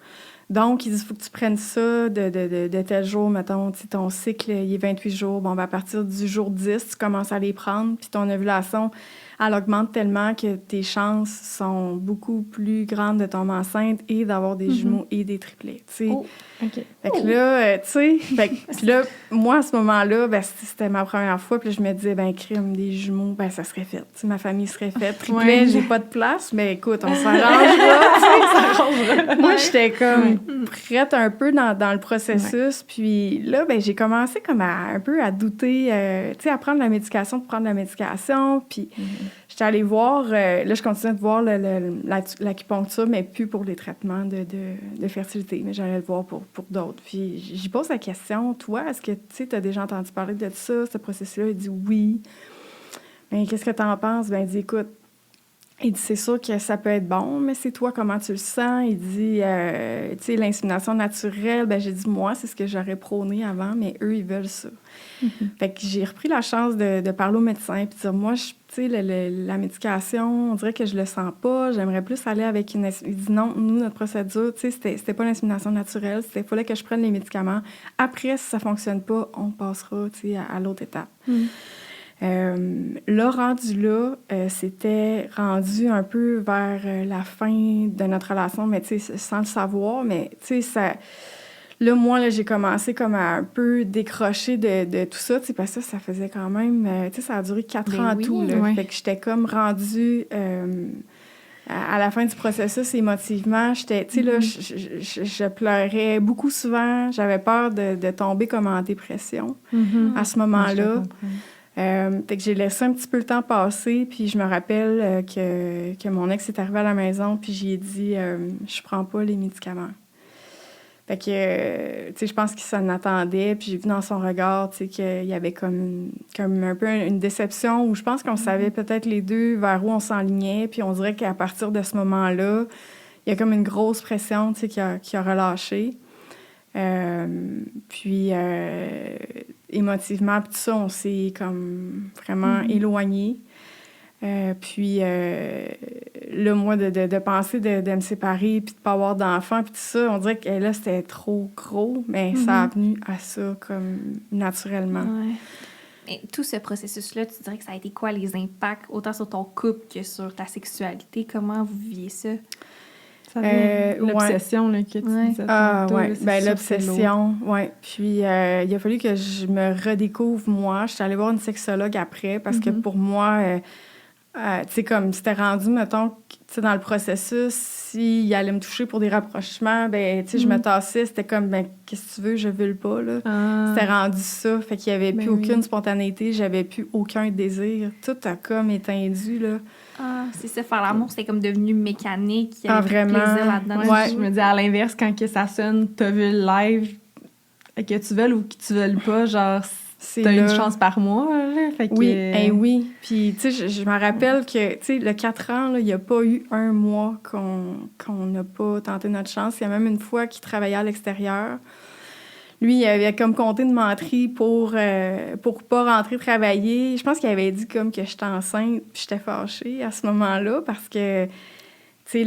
Donc, il dit, il faut que tu prennes ça de tel jour, mettons, ton cycle, il est 28 jours. Bon, ben, à partir du jour 10, tu commences à les prendre, puis ton ovulation, elle augmente tellement que tes chances sont beaucoup plus grandes de tomber enceinte et d'avoir des jumeaux et des triplets, tu sais. Oh, OK. Fait que là, tu sais, puis là, moi, à ce moment-là, ben, c'était ma première fois, puis là, je me disais, ben, crime, des jumeaux, ben, ça serait fait. Tu sais, ma famille serait faite. Triplet, j'ai pas de place, mais écoute, on s'arrangera. Moi, j'étais comme prête un peu dans le processus, puis là, ben, j'ai commencé comme un peu à douter, tu sais, à prendre la médication pour prendre la médication, puis j'étais allée voir, là, je continuais de voir l'acupuncture, mais plus pour les traitements de fertilité, mais j'allais le voir pour d'autres. Puis j'y pose la question, toi, est-ce que tu as déjà entendu parler de ça, ce processus-là? Il dit oui. Mais qu'est-ce que tu en penses? Ben, il dit, écoute, il dit, c'est sûr que ça peut être bon, mais c'est toi, comment tu le sens? Il dit, tu sais, l'insémination naturelle, ben j'ai dit, moi, c'est ce que j'aurais prôné avant, mais eux, ils veulent ça. Fait que j'ai repris la chance de parler au médecin puis de dire, moi, tu sais, la médication, on dirait que je le sens pas, j'aimerais plus aller avec une... Il dit, non, nous, notre procédure, tu sais, c'était pas l'insémination naturelle, il fallait que je prenne les médicaments. Après, si ça fonctionne pas, on passera, tu sais, à l'autre étape. Là, rendu là, c'était rendu un peu vers la fin de notre relation, mais tu sais, sans le savoir, mais tu sais, ça... Là, moi, là, j'ai commencé comme à un peu décrocher de tout ça, tu sais, parce que ça faisait quand même... tu sais, ça a duré 4 ans tout, là. Fait que j'étais comme rendue... à la fin du processus, émotivement, j'étais... Tu sais, là, je pleurais beaucoup souvent. J'avais peur de tomber comme en dépression à ce moment-là. Fait que j'ai laissé un petit peu le temps passer, puis je me rappelle que mon ex est arrivé à la maison, puis j'ai dit je prends pas les médicaments. Fait que, tu sais, je pense qu'il s'en attendait, puis j'ai vu dans son regard, tu sais, qu'il y avait comme un peu une déception, où je pense qu'on savait peut-être les deux vers où on s'enlignait, puis on dirait qu'à partir de ce moment-là, il y a comme une grosse pression, tu sais, qui a relâché. Puis émotivement, puis tout ça, on s'est comme vraiment éloignés. Puis là, moi, de penser de me séparer, puis de pas avoir d'enfants, puis tout ça, on dirait que là, c'était trop gros, mais ça a venu à ça, comme, naturellement. Ouais. Et tout ce processus-là, tu dirais que ça a été quoi les impacts, autant sur ton couple que sur ta sexualité? Comment vous viviez ça? Ça vient l'obsession là, que tu disais Ah, tantôt, ouais. là, c'est Ben, sûr, l'obsession, oui. Puis, il a fallu que je me redécouvre, moi. Je suis allée voir une sexologue après, parce que pour moi, tu sais, comme c'était rendu, mettons, tu sais, dans le processus, s'il allait me toucher pour des rapprochements, ben, tu sais, je me tassais, c'était comme, ben, qu'est-ce que tu veux, je veux pas, là. C'était rendu ça, fait qu'il y avait plus aucune spontanéité, j'avais plus aucun désir. Tout a comme éteindu, là. Ah, c'est ça, faire l'amour, c'était comme devenu mécanique. Il y avait vraiment. plus de plaisir là-dedans. Ouais, je me dis, à l'inverse, quand que ça sonne, t'as vu le live, que tu veuilles ou que tu veuilles pas, genre, t'as une chance par mois, là. Fait que... Oui, oui. Puis, tu sais, je me rappelle que, tu sais, le 4 ans, là, il n'y a pas eu un mois qu'on n'a pas tenté notre chance. Il y a même une fois qu'il travaillait à l'extérieur. Lui, il avait comme compté de menterie pour pas rentrer travailler. Je pense qu'il avait dit comme que j'étais enceinte, puis j'étais fâchée à ce moment-là parce que, tu sais,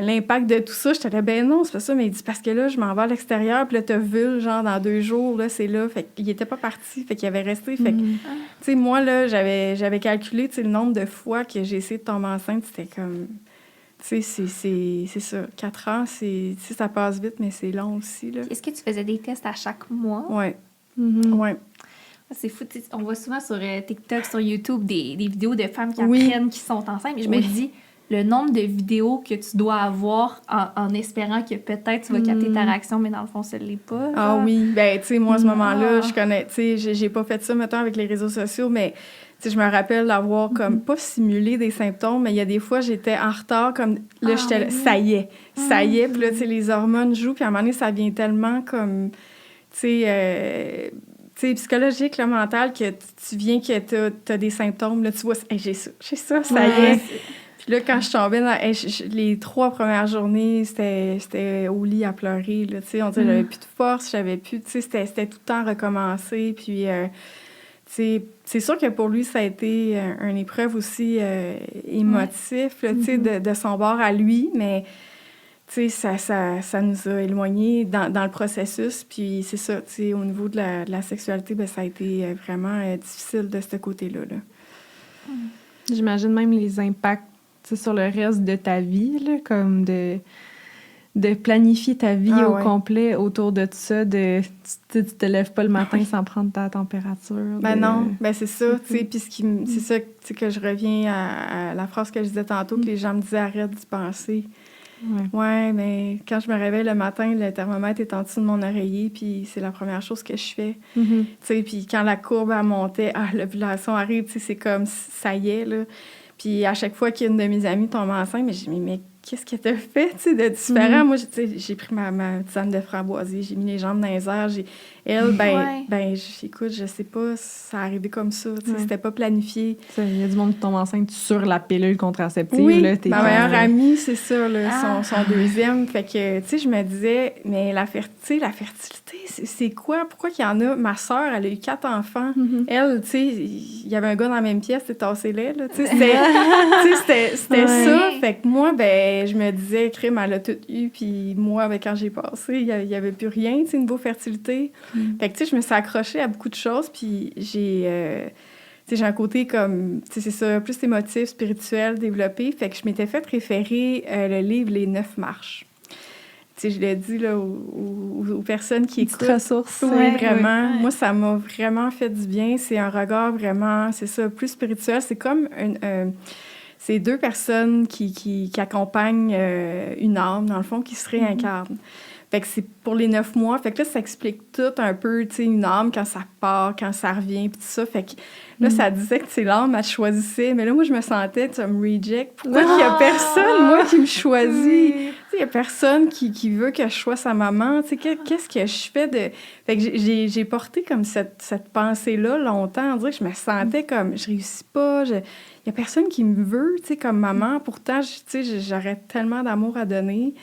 l'impact de tout ça, j'étais là, ben non, c'est pas ça, mais il dit parce que là, je m'en vais à l'extérieur, puis là, t'as vu, genre, dans 2 jours, là, c'est là. Fait qu'il était pas parti, fait qu'il avait resté. Fait que, tu sais, moi, là, j'avais calculé, tu sais, le nombre de fois que j'ai essayé de tomber enceinte, c'était comme... Tu sais, c'est ça. 4 ans, tu sais, ça passe vite, mais c'est long aussi, là. Est-ce que tu faisais des tests à chaque mois? Ouais. Ouais. C'est fou. On voit souvent sur TikTok, sur YouTube, des vidéos de femmes qui apprennent qu'ils sont enceintes. Mais je me dis, le nombre de vidéos que tu dois avoir en espérant que peut-être tu vas capter ta réaction, mais dans le fond, ça ne l'est pas. Ah oui. Ben, tu sais, moi, à ce moment-là, je connais... Tu sais, j'ai pas fait ça, mettons, avec les réseaux sociaux, mais... Tu sais, je me rappelle d'avoir comme pas simulé des symptômes, mais il y a des fois, j'étais en retard, comme là, j'étais là, ça y est. Puis là, tu sais, les hormones jouent, puis à un moment donné, ça vient tellement comme, tu sais, psychologique, le mental, que tu viens que t'as des symptômes, là, tu vois, hey, j'ai ça, ça y est. Puis là, quand je tombais dans... les 3 premières journées, c'était au lit à pleurer, là, tu sais, on dirait j'avais plus de force, j'avais plus... Tu sais, c'était tout le temps recommencer, puis... c'est sûr que pour lui, ça a été une épreuve aussi émotif, là, tu sais, de son bord à lui, mais tu sais, ça nous a éloignés dans le processus. Puis c'est ça, tu sais, au niveau de la sexualité, ben, ça a été vraiment difficile de ce côté-là. Là. J'imagine même les impacts sur le reste de ta vie, là, comme de planifier ta vie au complet autour de tout ça, tu te lèves pas le matin sans prendre ta température. Ben non, ben c'est ça, tu sais, puis c'est ça, tu sais, que je reviens à la phrase que je disais tantôt, que les gens me disaient « arrête d'y penser ». Ouais, mais quand je me réveille le matin, le thermomètre est en dessous de mon oreiller, puis c'est la première chose que je fais. Tu sais, puis quand la courbe, elle montait, l'ovulation arrive, tu sais, c'est comme, ça y est, là. Puis à chaque fois qu'une de mes amies tombe enceinte, mais j'ai dit « mais qu'est-ce que t'as fait, tu sais, de différent? » Moi, j'ai pris ma tisane de framboisier, j'ai mis les jambes dans les airs, écoute, je sais pas, ça arrivé comme ça, tu sais, c'était pas planifié. Il y a du monde qui tombe enceinte sur la pilule contraceptive. Oui, là, ma meilleure amie, c'est ça, là, son deuxième. Fait que, tu sais, je me disais, mais la fertilité, c'est quoi? Pourquoi qu'il y en a? Ma sœur, elle a eu 4 enfants. Elle, tu sais, il y avait un gars dans la même pièce, c'était tassé-les, là, tu sais, c'était ça. Fait que moi, ben, je me disais, crime, elle a tout eu, puis moi, ben, quand j'ai passé, il y avait plus rien, tu sais, niveau fertilité. Fait que, tu sais, je me suis accrochée à beaucoup de choses, puis j'ai un côté comme, tu sais, c'est ça, plus émotif, spirituel, développé. Fait que je m'étais fait référer le livre « Les 9 marches ». Tu sais, je l'ai dit, là, aux personnes qui écoutent. Ressources. Oui, vraiment. Moi, ça m'a vraiment fait du bien. C'est un regard vraiment, c'est ça, plus spirituel. C'est comme c'est 2 personnes qui accompagnent une âme, dans le fond, qui se réincarnent. Fait que c'est pour les 9 mois. Fait que là, ça explique tout un peu, tu sais, une âme, quand ça part, quand ça revient, puis tout ça. Fait que là, ça disait que, c'est l'âme, elle choisissait. Mais là, moi, je me sentais comme reject. Pourquoi qu'il y a personne, moi, qui me choisit? Tu sais, il y a personne qui veut que je sois sa maman. Tu sais, qu'est-ce que je fais de... Fait que j'ai porté comme cette pensée-là longtemps. On dirait que je me sentais comme, je réussis pas, il y a personne qui me veut, tu sais, comme maman. Pourtant, tu sais, j'aurais tellement d'amour à donner.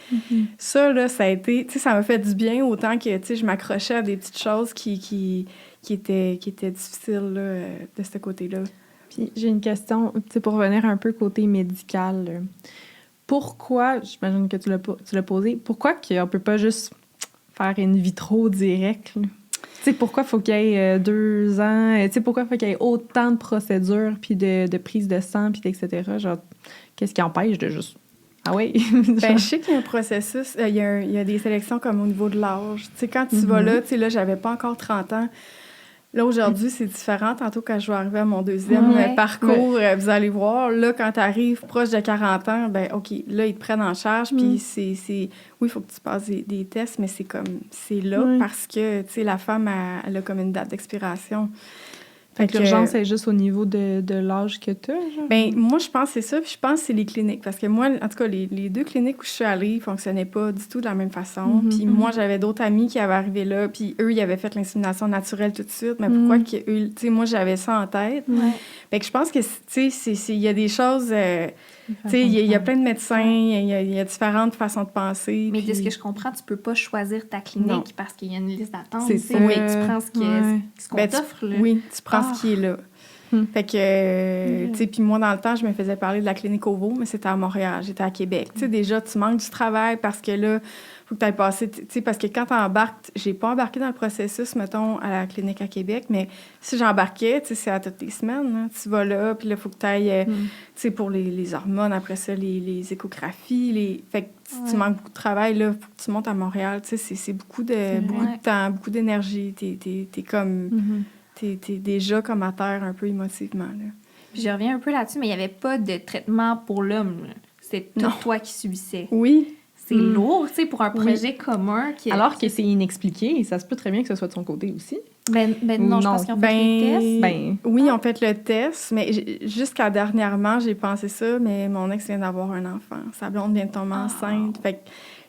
Ça, là, ça a été... Tu sais, ça m'a fait du bien autant que, tu sais, je m'accrochais à des petites choses qui étaient difficiles, là, de ce côté-là. Puis j'ai une question, tu sais, pour revenir un peu côté médical. Pourquoi, j'imagine que tu l'as posé, pourquoi qu'on peut pas juste faire in vitro direct? Tu sais, pourquoi faut qu'il y ait 2 ans? Tu sais, pourquoi faut qu'il y ait autant de procédures, puis de prise de sang, puis etc.? Genre, qu'est-ce qui empêche de juste... Ah oui? Ben, je sais qu'il y a un processus, il y a des sélections comme au niveau de l'âge. Tu sais, quand tu vas là, tu sais, là, j'avais pas encore 30 ans. Là, aujourd'hui, c'est différent. Tantôt, quand je vais arriver à mon deuxième parcours, vous allez voir, là, quand tu arrives proche de 40 ans, ben OK, là, ils te prennent en charge, puis c'est... Oui, il faut que tu passes des tests, mais c'est là parce que, tu sais, la femme, elle a comme une date d'expiration. Fait que l'urgence, c'est juste au niveau de l'âge que tu as? Ben moi, je pense que c'est ça. Puis je pense que c'est les cliniques. Parce que moi, en tout cas, les 2 cliniques où je suis allée ne fonctionnaient pas du tout de la même façon. Puis moi, j'avais d'autres amis qui avaient arrivé là. Puis eux, ils avaient fait l'insémination naturelle tout de suite. Mais pourquoi que eux... Tu sais, moi, j'avais ça en tête. Fait que je pense que, tu sais, il y a des choses... tu sais, il y a plein de médecins. Il y a différentes façons de penser. Mais puis... de ce que je comprends, tu peux pas choisir ta clinique parce qu'il y a une liste d'attente. C'est ça. Oui, tu prends ce qu'on t'offre. Oui, tu prends ce qui est là. Fait que, tu sais, puis moi, dans le temps, je me faisais parler de la clinique OVO, mais c'était à Montréal, j'étais à Québec. Tu sais, déjà, tu manques du travail parce que là, faut que tu ailles passer, tu sais, parce que quand tu embarques, j'ai pas embarqué dans le processus, mettons, à la clinique à Québec, mais si j'embarquais, tu sais, c'est à toutes les semaines, hein. Tu vas là, puis là, il faut que tu ailles, tu sais, pour les hormones, après ça, les échographies, fait que si tu manques beaucoup de travail, là, faut que tu montes à Montréal, tu sais, c'est beaucoup de temps, beaucoup d'énergie, t'es comme... T'es déjà comme à terre un peu émotivement, là. Puis je reviens un peu là-dessus, mais il n'y avait pas de traitement pour l'homme. C'est tout toi qui subissais. Oui. C'est lourd, tu sais, pour un projet commun. Alors que c'est inexpliqué, ça se peut très bien que ce soit de son côté aussi. Ben non, je pense qu'ils ont fait les tests. Oui, ils ont fait le test, mais jusqu'à dernièrement, j'ai pensé ça, mais mon ex vient d'avoir un enfant. Sa blonde vient de tomber enceinte. Fait que,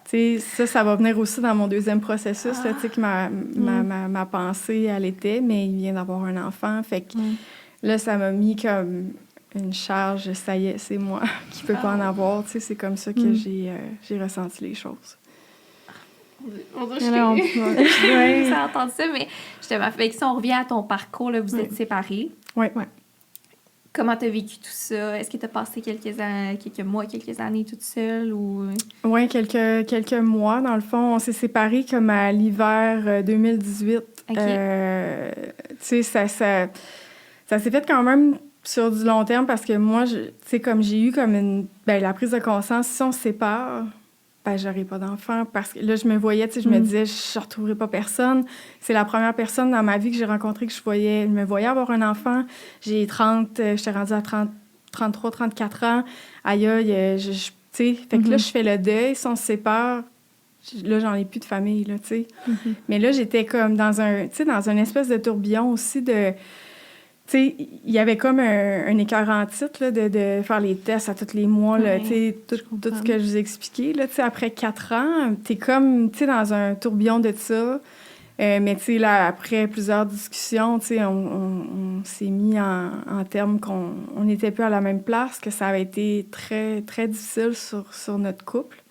tu sais, ça va venir aussi dans mon deuxième processus, là, tu sais, que ma pensée, elle était, mais il vient d'avoir un enfant. Fait que là, ça m'a mis comme une charge, ça y est, c'est moi qui peux pas en avoir. Tu sais, c'est comme ça que j'ai ressenti les choses. On dirait que j'ai entendu ça, mais justement, fait que si on revient à ton parcours, là, vous êtes séparés. Oui. Comment tu as vécu tout ça? Est-ce que tu as passé quelques mois, quelques années toute seule? Ou... Oui, quelques mois. Dans le fond, on s'est séparés comme à l'hiver 2018. OK. Tu sais, ça s'est fait quand même sur du long terme parce que moi, tu sais, comme j'ai eu comme la prise de conscience, si on se sépare, ben j'aurai pas d'enfant. Parce que là, je me voyais, tu sais, je me disais, je ne retrouverai pas personne. C'est la première personne dans ma vie que j'ai rencontrée que je me voyais avoir un enfant. J'étais rendue à 33, 34 ans. Aïe, tu sais, fait que là, je fais le deuil. Si on se sépare, là, j'en ai plus de famille, là, tu sais. Mais là, j'étais comme dans une espèce de tourbillon aussi de... Tu sais, il y avait comme un écœur en titre, là, de faire les tests à tous les mois, là, tu sais, tout ce que je vous ai expliqué, là, tu sais, après 4 ans, t'es comme, tu sais, dans un tourbillon de ça. Mais, tu sais, là, après plusieurs discussions, tu sais, on s'est mis en termes qu'on n'était plus à la même place, que ça avait été très, très difficile sur notre couple.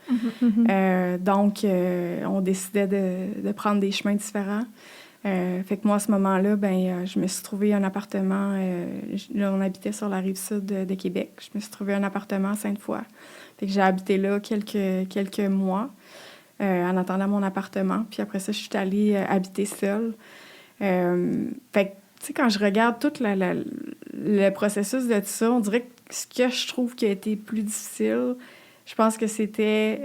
Donc, on décidait de prendre des chemins différents. Fait que moi, à ce moment-là, je me suis trouvé un appartement. Là, on habitait sur la rive sud de Québec. Je me suis trouvé un appartement à Sainte-Foy. Fait que j'ai habité là quelques mois en attendant mon appartement. Puis après ça, je suis allée habiter seule. Fait que, tu sais, quand je regarde tout le processus de tout ça, on dirait que ce que je trouve qui a été plus difficile, je pense que c'était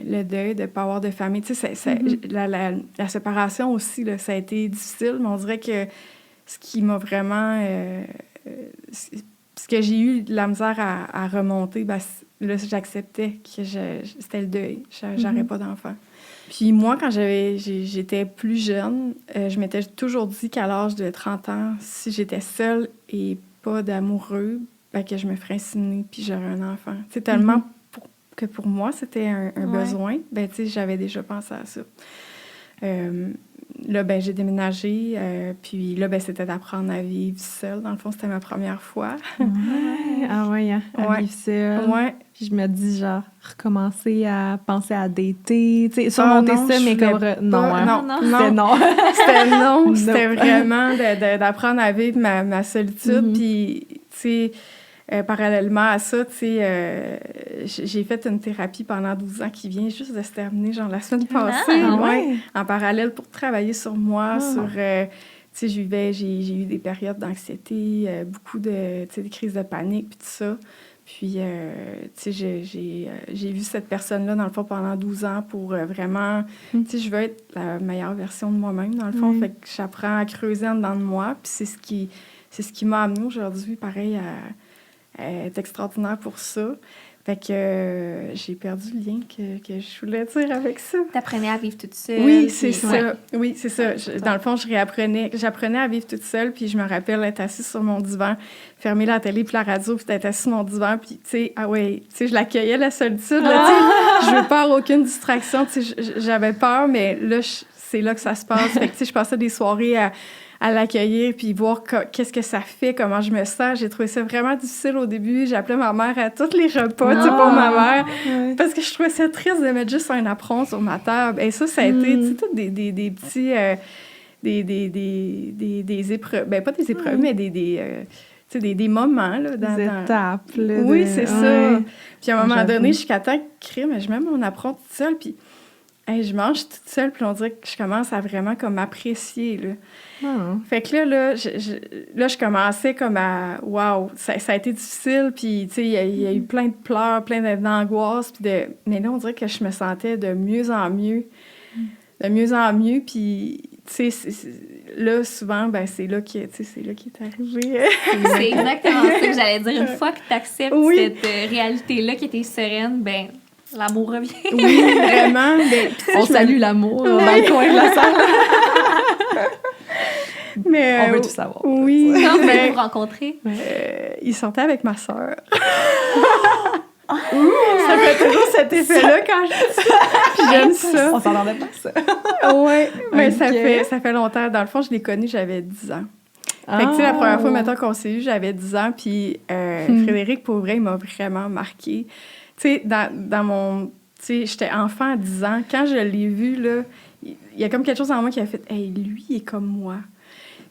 le deuil de ne pas avoir de famille. Tu sais, la séparation aussi, là, ça a été difficile, mais on dirait que ce qui m'a vraiment... ce que j'ai eu de la misère à remonter, là, j'acceptais que c'était le deuil. J'aurais pas d'enfant. Puis moi, quand j'étais plus jeune, je m'étais toujours dit qu'à l'âge de 30 ans, si j'étais seule et pas d'amoureux, que je me ferais inséminer puis j'aurais un enfant. C'est tellement... que pour moi, c'était un besoin, tu sais, j'avais déjà pensé à ça. Là, j'ai déménagé, puis là, c'était d'apprendre à vivre seule. Dans le fond, c'était ma première fois. Ah ouais, hein, à Ouais. vivre seule. Ouais. Puis je me dis, genre, recommencer à penser à dater. Tu sais, surmonter non, ça, je mais comme... voulais Non, pas. hein. Non, C'était non. C'était non. Non. C'était vraiment d'apprendre à vivre ma solitude. Mhm. Puis, tu sais, parallèlement à ça, tu sais, j'ai fait une thérapie pendant 12 ans qui vient juste de se terminer, genre la semaine passée. Ah ouais, ouais? en parallèle pour travailler sur moi, Ah. sur... tu sais, j'ai eu des périodes d'anxiété, beaucoup de, tu sais, des crises de panique, puis tout ça. Puis, tu sais, j'ai vu cette personne-là, dans le fond, pendant 12 ans pour vraiment... Tu sais, je veux être la meilleure version de moi-même, dans le fond. Oui. Fait que j'apprends à creuser en dedans de moi. Puis c'est ce qui m'a amenée aujourd'hui, pareil, à être extraordinaire pour ça. Fait que j'ai perdu le lien que je voulais dire avec ça. T'apprenais à vivre toute seule. Oui, c'est puis- ça. Ouais. Oui, c'est ça. Dans le fond, j'apprenais à vivre toute seule, puis je me rappelle être assise sur mon divan, fermer la télé puis la radio, puis être assise sur mon divan, puis tu sais, ah ouais, tu sais, je l'accueillais la solitude, là, tu sais, je veux pas avoir aucune distraction, tu sais, j'avais peur, mais là, c'est là que ça se passe. Fait que tu sais, je passais des soirées à l'accueillir, puis voir qu'est-ce que ça fait, comment je me sens. J'ai trouvé ça vraiment difficile au début. J'appelais ma mère à tous les repas, tu sais, pour ma mère. Ouais. Parce que je trouvais ça triste de mettre juste un apron sur ma table. Et ça a été, tu sais, toutes des petits... des épreuves... Ben, pas des épreuves, mais tu sais, des moments, là. Des étapes, là. Oui, c'est ça. Puis à un moment J'avoue. donné, jusqu'à temps que je mets mon apron toute seule, puis je mange toute seule, puis on dirait que je commence à vraiment comme apprécier, là. Ah. Fait que je commençais comme à... Wow, ça a été difficile, puis tu sais, il y a eu plein de pleurs, plein d'angoisses, puis mais là, on dirait que je me sentais de mieux en mieux. De mieux en mieux, puis tu sais, là, souvent, ben c'est là qui est arrivé. C'est exactement ça que j'allais dire. Une fois que tu acceptes Oui. cette réalité-là qui était sereine, ben l'amour revient. Oui, vraiment. Mais, puis, tu sais, On salue l'amour dans le coin de la salle. mais, On veut tout savoir. Oui, Quand vous mais vous rencontrez, il sortait avec ma sœur. Ça fait toujours cet effet-là quand je dis ça. Puis j'aime ça. On s'entendait pas ça. Oui, mais Ok. ça fait longtemps. Dans le fond, je l'ai connu, j'avais 10 ans. Fait que, tu sais, la première fois, mettons, qu'on s'est eu, j'avais 10 ans, puis Frédéric, pour vrai, il m'a vraiment marqué. Tu sais, dans mon... Tu sais, j'étais enfant à 10 ans. Quand je l'ai vu, là, il y a comme quelque chose en moi qui a fait « Hey, lui, il est comme moi ».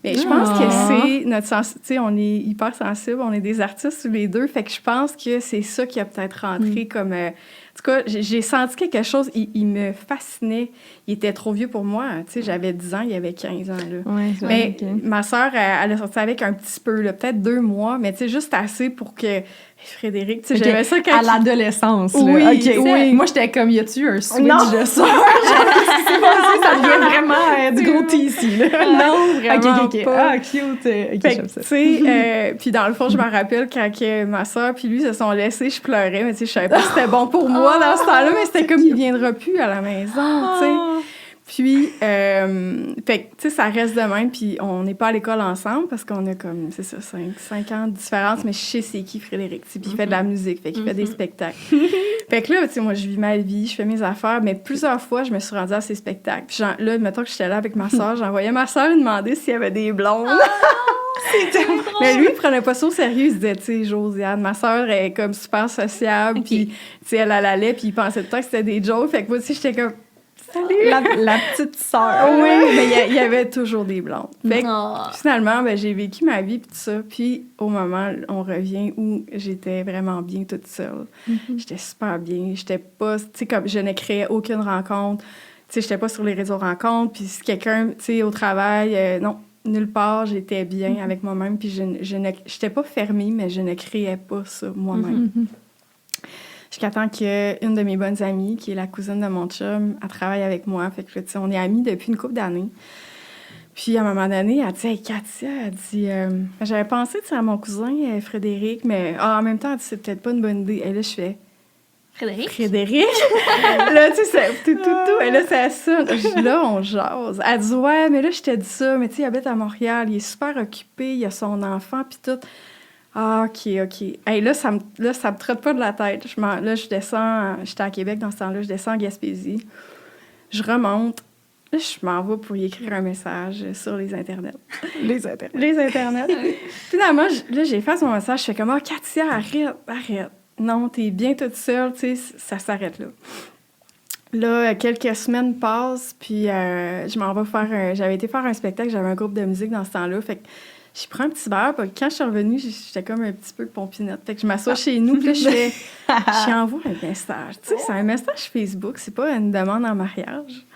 Mais je pense que c'est notre sens... Tu sais, on est hyper sensibles, on est des artistes tous les deux, fait que je pense que c'est ça qui a peut-être rentré comme... en tout cas, j'ai senti quelque chose, il me fascinait. Il était trop vieux pour moi. Tu sais, j'avais 10 ans, il avait 15 ans, là. Ouais, Mais ok. ma sœur, elle a sorti avec un petit peu, là, peut-être 2 mois, mais tu sais, juste assez pour que Frédéric, tu sais, Ok, j'aimais ça quand à l'adolescence, là. Oui, OK, oui. Moi, j'étais comme, y a-tu un switch Non. de ça? Qu'est-ce qui s'est passé? Ça devient vraiment du gros ici, là. Non, vraiment OK. pas. Ah, cute. OK, Fait que, j'aime tu ça. sais, puis dans le fond, je me rappelle quand que ma soeur puis lui se sont laissés, je pleurais, mais tu sais, je savais pas si c'était bon pour moi dans ce temps-là, mais c'était comme, il viendra plus à la maison, tu sais. Puis, fait que, tu sais, ça reste de même, puis on n'est pas à l'école ensemble parce qu'on a comme, c'est ça, 5 ans de différence, mais je sais c'est qui Frédéric, tu sais, puis il fait de la musique, fait qu'il fait des spectacles. Fait que là, tu sais, moi, je vis ma vie, je fais mes affaires, mais plusieurs fois, je me suis rendue à ces spectacles. Puis là, mettons que j'étais là avec ma soeur, j'envoyais ma soeur lui demander s'il y avait des blondes. Mais lui, il prenait pas ça au sérieux. Il se disait, tu sais, Josiane, ma soeur est comme super sociable, puis, tu sais, elle allait, puis il pensait tout le temps que c'était des jokes. Fait que moi aussi, j'étais comme, salut! La petite sœur. Ah oui, mais il y avait toujours des blondes. Fait que Oh. finalement, ben, j'ai vécu ma vie, puis tout ça. Puis au moment, on revient où j'étais vraiment bien toute seule. J'étais super bien. J'étais pas, tu sais, comme je ne créais aucune rencontre. Tu sais, j'étais pas sur les réseaux rencontres. Puis si quelqu'un, tu sais, au travail, non, nulle part, j'étais bien avec moi-même. Puis j'étais pas fermée, mais je ne créais pas ça moi-même. Jusqu'à temps qu'une de mes bonnes amies, qui est la cousine de mon chum, elle travaille avec moi. Fait que, tu sais, on est amis depuis une couple d'années. Puis, à un moment donné, elle dit « Hey, Katia, elle dit, j'avais pensé, tu sais, à mon cousin, Frédéric, mais en même temps, elle dit, c'est peut-être pas une bonne idée. » Et là, je fais Frédéric? « Frédéric? » Là, tu sais, c'est tout. Et là, c'est ça. Là, on jase. Elle dit « Ouais, mais là, je t'ai dit ça, mais tu sais, il habite à Montréal, il est super occupé, il a son enfant, puis tout. » Ah, OK. Hey, là, ça me trotte pas de la tête. Là, je descends... J'étais à Québec dans ce temps-là. Je descends en Gaspésie. Je remonte. Là, je m'en vais pour y écrire un message sur les internets. Les intérêts. Les internets. Finalement, là, j'efface mon message. Je fais comme, ah, Katia, arrête. Non, t'es bien toute seule, tu sais, ça s'arrête là. Là, quelques semaines passent, puis je m'en vais faire j'avais été faire un spectacle, j'avais un groupe de musique dans ce temps-là, fait que je prends un petit verre, puis quand je suis revenue, j'étais comme un petit peu pompinette. Fait que je m'assois chez nous, puis là, je envoie un message. Tu sais, c'est un message Facebook, c'est pas une demande en mariage.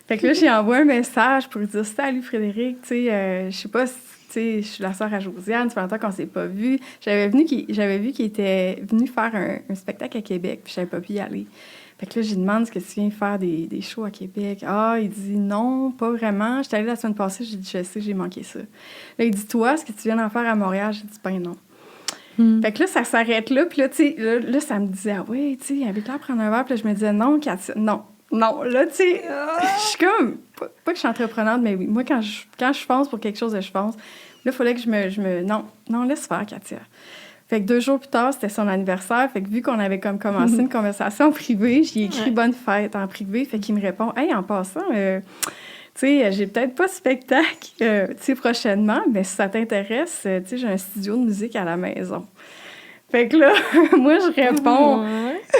Fait que là, j'ai envoyé un message pour dire « Salut Frédéric, tu sais, je sais pas si, tu sais, je suis la sœur à Josiane, ça fait longtemps qu'on s'est pas vu. » J'avais vu qu'il était venu faire un spectacle à Québec, puis j'avais pas pu y aller. Fait que là, j'ai demandé « Est-ce que tu viens faire des shows à Québec? » Ah, il dit « Non, pas vraiment. J'étais allée la semaine passée, j'ai dit « Je sais, j'ai manqué ça. » Là, il dit « Toi, est-ce que tu viens d'en faire à Montréal? » J'ai dit « Ben non. » Fait que là, ça s'arrête là, puis là, tu sais, là, ça me disait « Ah oui, tu sais, il avait l'air prendre un verre. » Puis là, je me disais « Non, Katia, non. » Non, là, tu sais, je suis comme... Pas que je suis entreprenante, mais oui, moi, quand je pense pour quelque chose, je pense. Là, il fallait que je me... Non, laisse faire, Katia. Fait que 2 jours plus tard, c'était son anniversaire. Fait que vu qu'on avait comme commencé une conversation privée, j'ai écrit « Bonne fête » en privé. Fait qu'il me répond « Hey, en passant, tu sais, j'ai peut-être pas de spectacle, tu sais, prochainement, mais si ça t'intéresse, tu sais, j'ai un studio de musique à la maison. » Fait que là, moi, je réponds.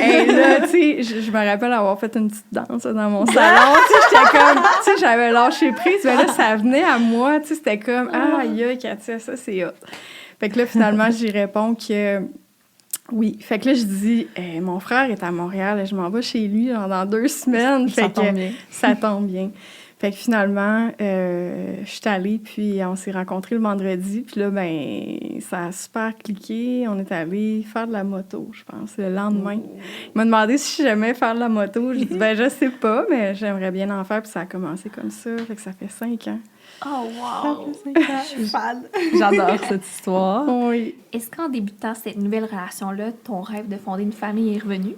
Et là, tu sais, je me rappelle avoir fait une petite danse dans mon salon. Tu sais, j'étais comme, tu sais, j'avais lâché prise. Mais là, ça venait à moi. Tu sais, c'était comme, aïe, Katia, ça, c'est hot. Fait que là, finalement, j'y réponds que oui. Fait que là, je dis, mon frère est à Montréal et je m'en vais chez lui dans 2 semaines. Fait que ça tombe bien. Fait que finalement, je suis allée, puis on s'est rencontrés le vendredi. Puis là, ben ça a super cliqué. On est allé faire de la moto, je pense, le lendemain. Il m'a demandé si j'aimais faire de la moto. J'ai dit, ben je sais pas, mais j'aimerais bien en faire. Puis ça a commencé comme ça. Fait que ça fait 5 ans. Oh, wow! Je suis fan. J'adore cette histoire. Oui. Est-ce qu'en débutant cette nouvelle relation-là, ton rêve de fonder une famille est revenu?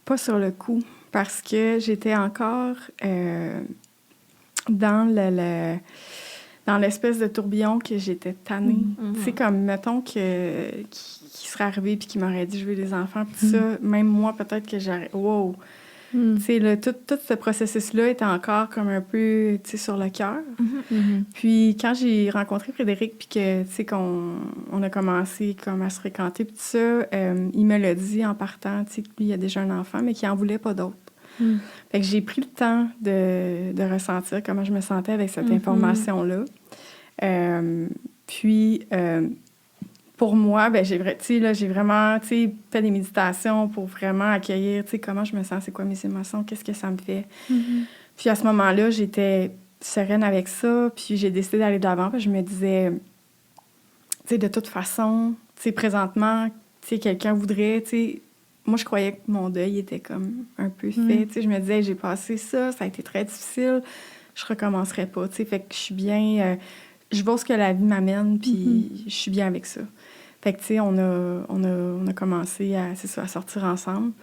Pas sur le coup. Parce que j'étais encore dans l'espèce de tourbillon que j'étais tannée. Tu sais, comme, mettons, qui serait arrivé puis qui m'aurait dit « Je veux des enfants », puis ça, même moi, peut-être que j'aurais... Wow! Tu sais, tout ce processus-là était encore comme un peu, tu sais, sur le cœur. Puis quand j'ai rencontré Frédéric puis que, tu sais, on a commencé comme à se fréquenter puis tout ça, il me l'a dit en partant, tu sais, que lui, il a déjà un enfant, mais qu'il n'en voulait pas d'autre. Fait que j'ai pris le temps de ressentir comment je me sentais avec cette information-là. Puis... pour moi, ben j'ai vraiment, tu sais, fait des méditations pour vraiment accueillir, tu sais, comment je me sens, c'est quoi mes émotions, qu'est-ce que ça me fait. Puis à ce moment-là, j'étais sereine avec ça, puis j'ai décidé d'aller de l'avant, puis je me disais, tu sais, de toute façon, tu sais, présentement, tu sais, quelqu'un voudrait, tu sais, moi, je croyais que mon deuil était comme un peu fait, tu sais, je me disais, j'ai passé ça a été très difficile, je recommencerai pas, tu sais, fait que je suis bien, je vois ce que la vie m'amène, puis je suis bien avec ça. Fait que, tu sais, on a commencé à sortir ensemble.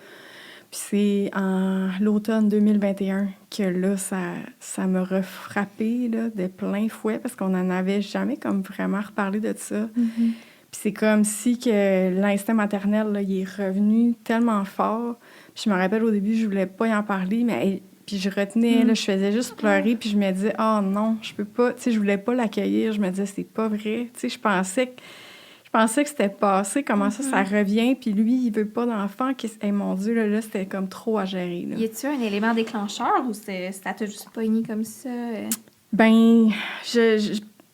Puis c'est en l'automne 2021 que là, ça m'a refrappé là, de plein fouet parce qu'on n'en avait jamais comme vraiment reparlé de ça. Puis c'est comme si que l'instinct maternel, là, il est revenu tellement fort. Puis je me rappelle, au début, je voulais pas y en parler, mais... Puis je retenais, là, je faisais juste pleurer, puis je me disais « Ah non, je peux pas... » Tu sais, je voulais pas l'accueillir. Je me disais « C'est pas vrai. » Tu sais, je pensais que c'était passé. Comment ça revient? Puis lui, il veut pas d'enfant. Mon Dieu, là, c'était comme trop à gérer. Là. Y a-tu un élément déclencheur ou ça t'a juste pogné comme ça? Ben,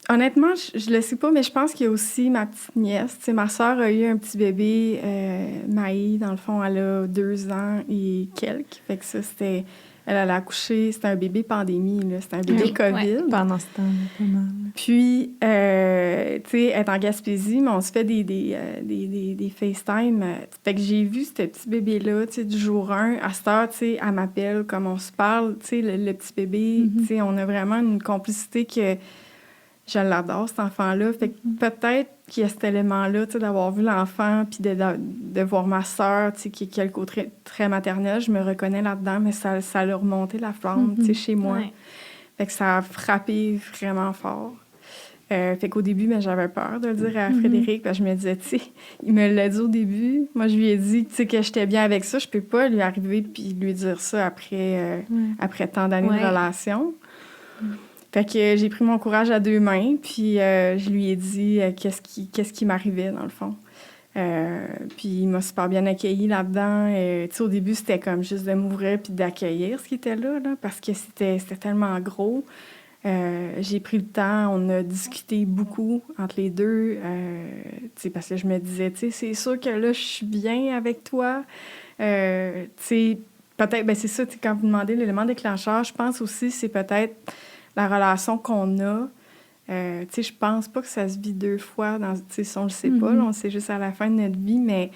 honnêtement, je le sais pas, mais je pense qu'il y a aussi ma petite nièce. Tu sais, ma sœur a eu un petit bébé, Maï, dans le fond, elle a 2 ans et quelques. Fait que ça, c'était... Elle a accouché, c'était un bébé pandémie, là. C'était un bébé COVID. Ouais. Pendant ce temps, pas mal. Puis, tu sais, elle est en Gaspésie, mais on se fait des FaceTime. Fait que j'ai vu ce petit bébé-là, tu sais, du jour 1. À cette heure, tu sais, elle m'appelle, comme on se parle, tu sais, le petit bébé. Tu sais, on a vraiment une complicité que... Je l'adore, cet enfant-là. Fait que peut-être qu'il y a cet élément-là, tu sais, d'avoir vu l'enfant, puis de voir ma sœur, tu sais, qui a le côté très maternel. Je me reconnais là-dedans, mais ça a remonté la flamme, tu sais, chez moi. Ouais. Fait que ça a frappé vraiment fort. Fait qu'au début, ben, j'avais peur de le dire à Frédéric, parce que je me disais, tu sais, il me l'a dit au début. Moi, je lui ai dit, tu sais, que j'étais bien avec ça. Je peux pas lui arriver puis lui dire ça après tant d'années de relation. Fait que j'ai pris mon courage à 2 mains, puis je lui ai dit qu'est-ce qui m'arrivait, dans le fond. Puis il m'a super bien accueilli là-dedans. Tu sais, au début, c'était comme juste de m'ouvrir puis d'accueillir ce qui était là, parce que c'était tellement gros. J'ai pris le temps, on a discuté beaucoup entre les deux, tu sais, parce que je me disais, tu sais, c'est sûr que là, je suis bien avec toi. Tu sais, peut-être, ben c'est ça, tu sais, quand vous demandez l'élément déclencheur, je pense aussi c'est peut-être la relation qu'on a. Tu sais, je pense pas que ça se vit 2 fois, tu sais, si on le sait pas, là, on le sait juste à la fin de notre vie, mais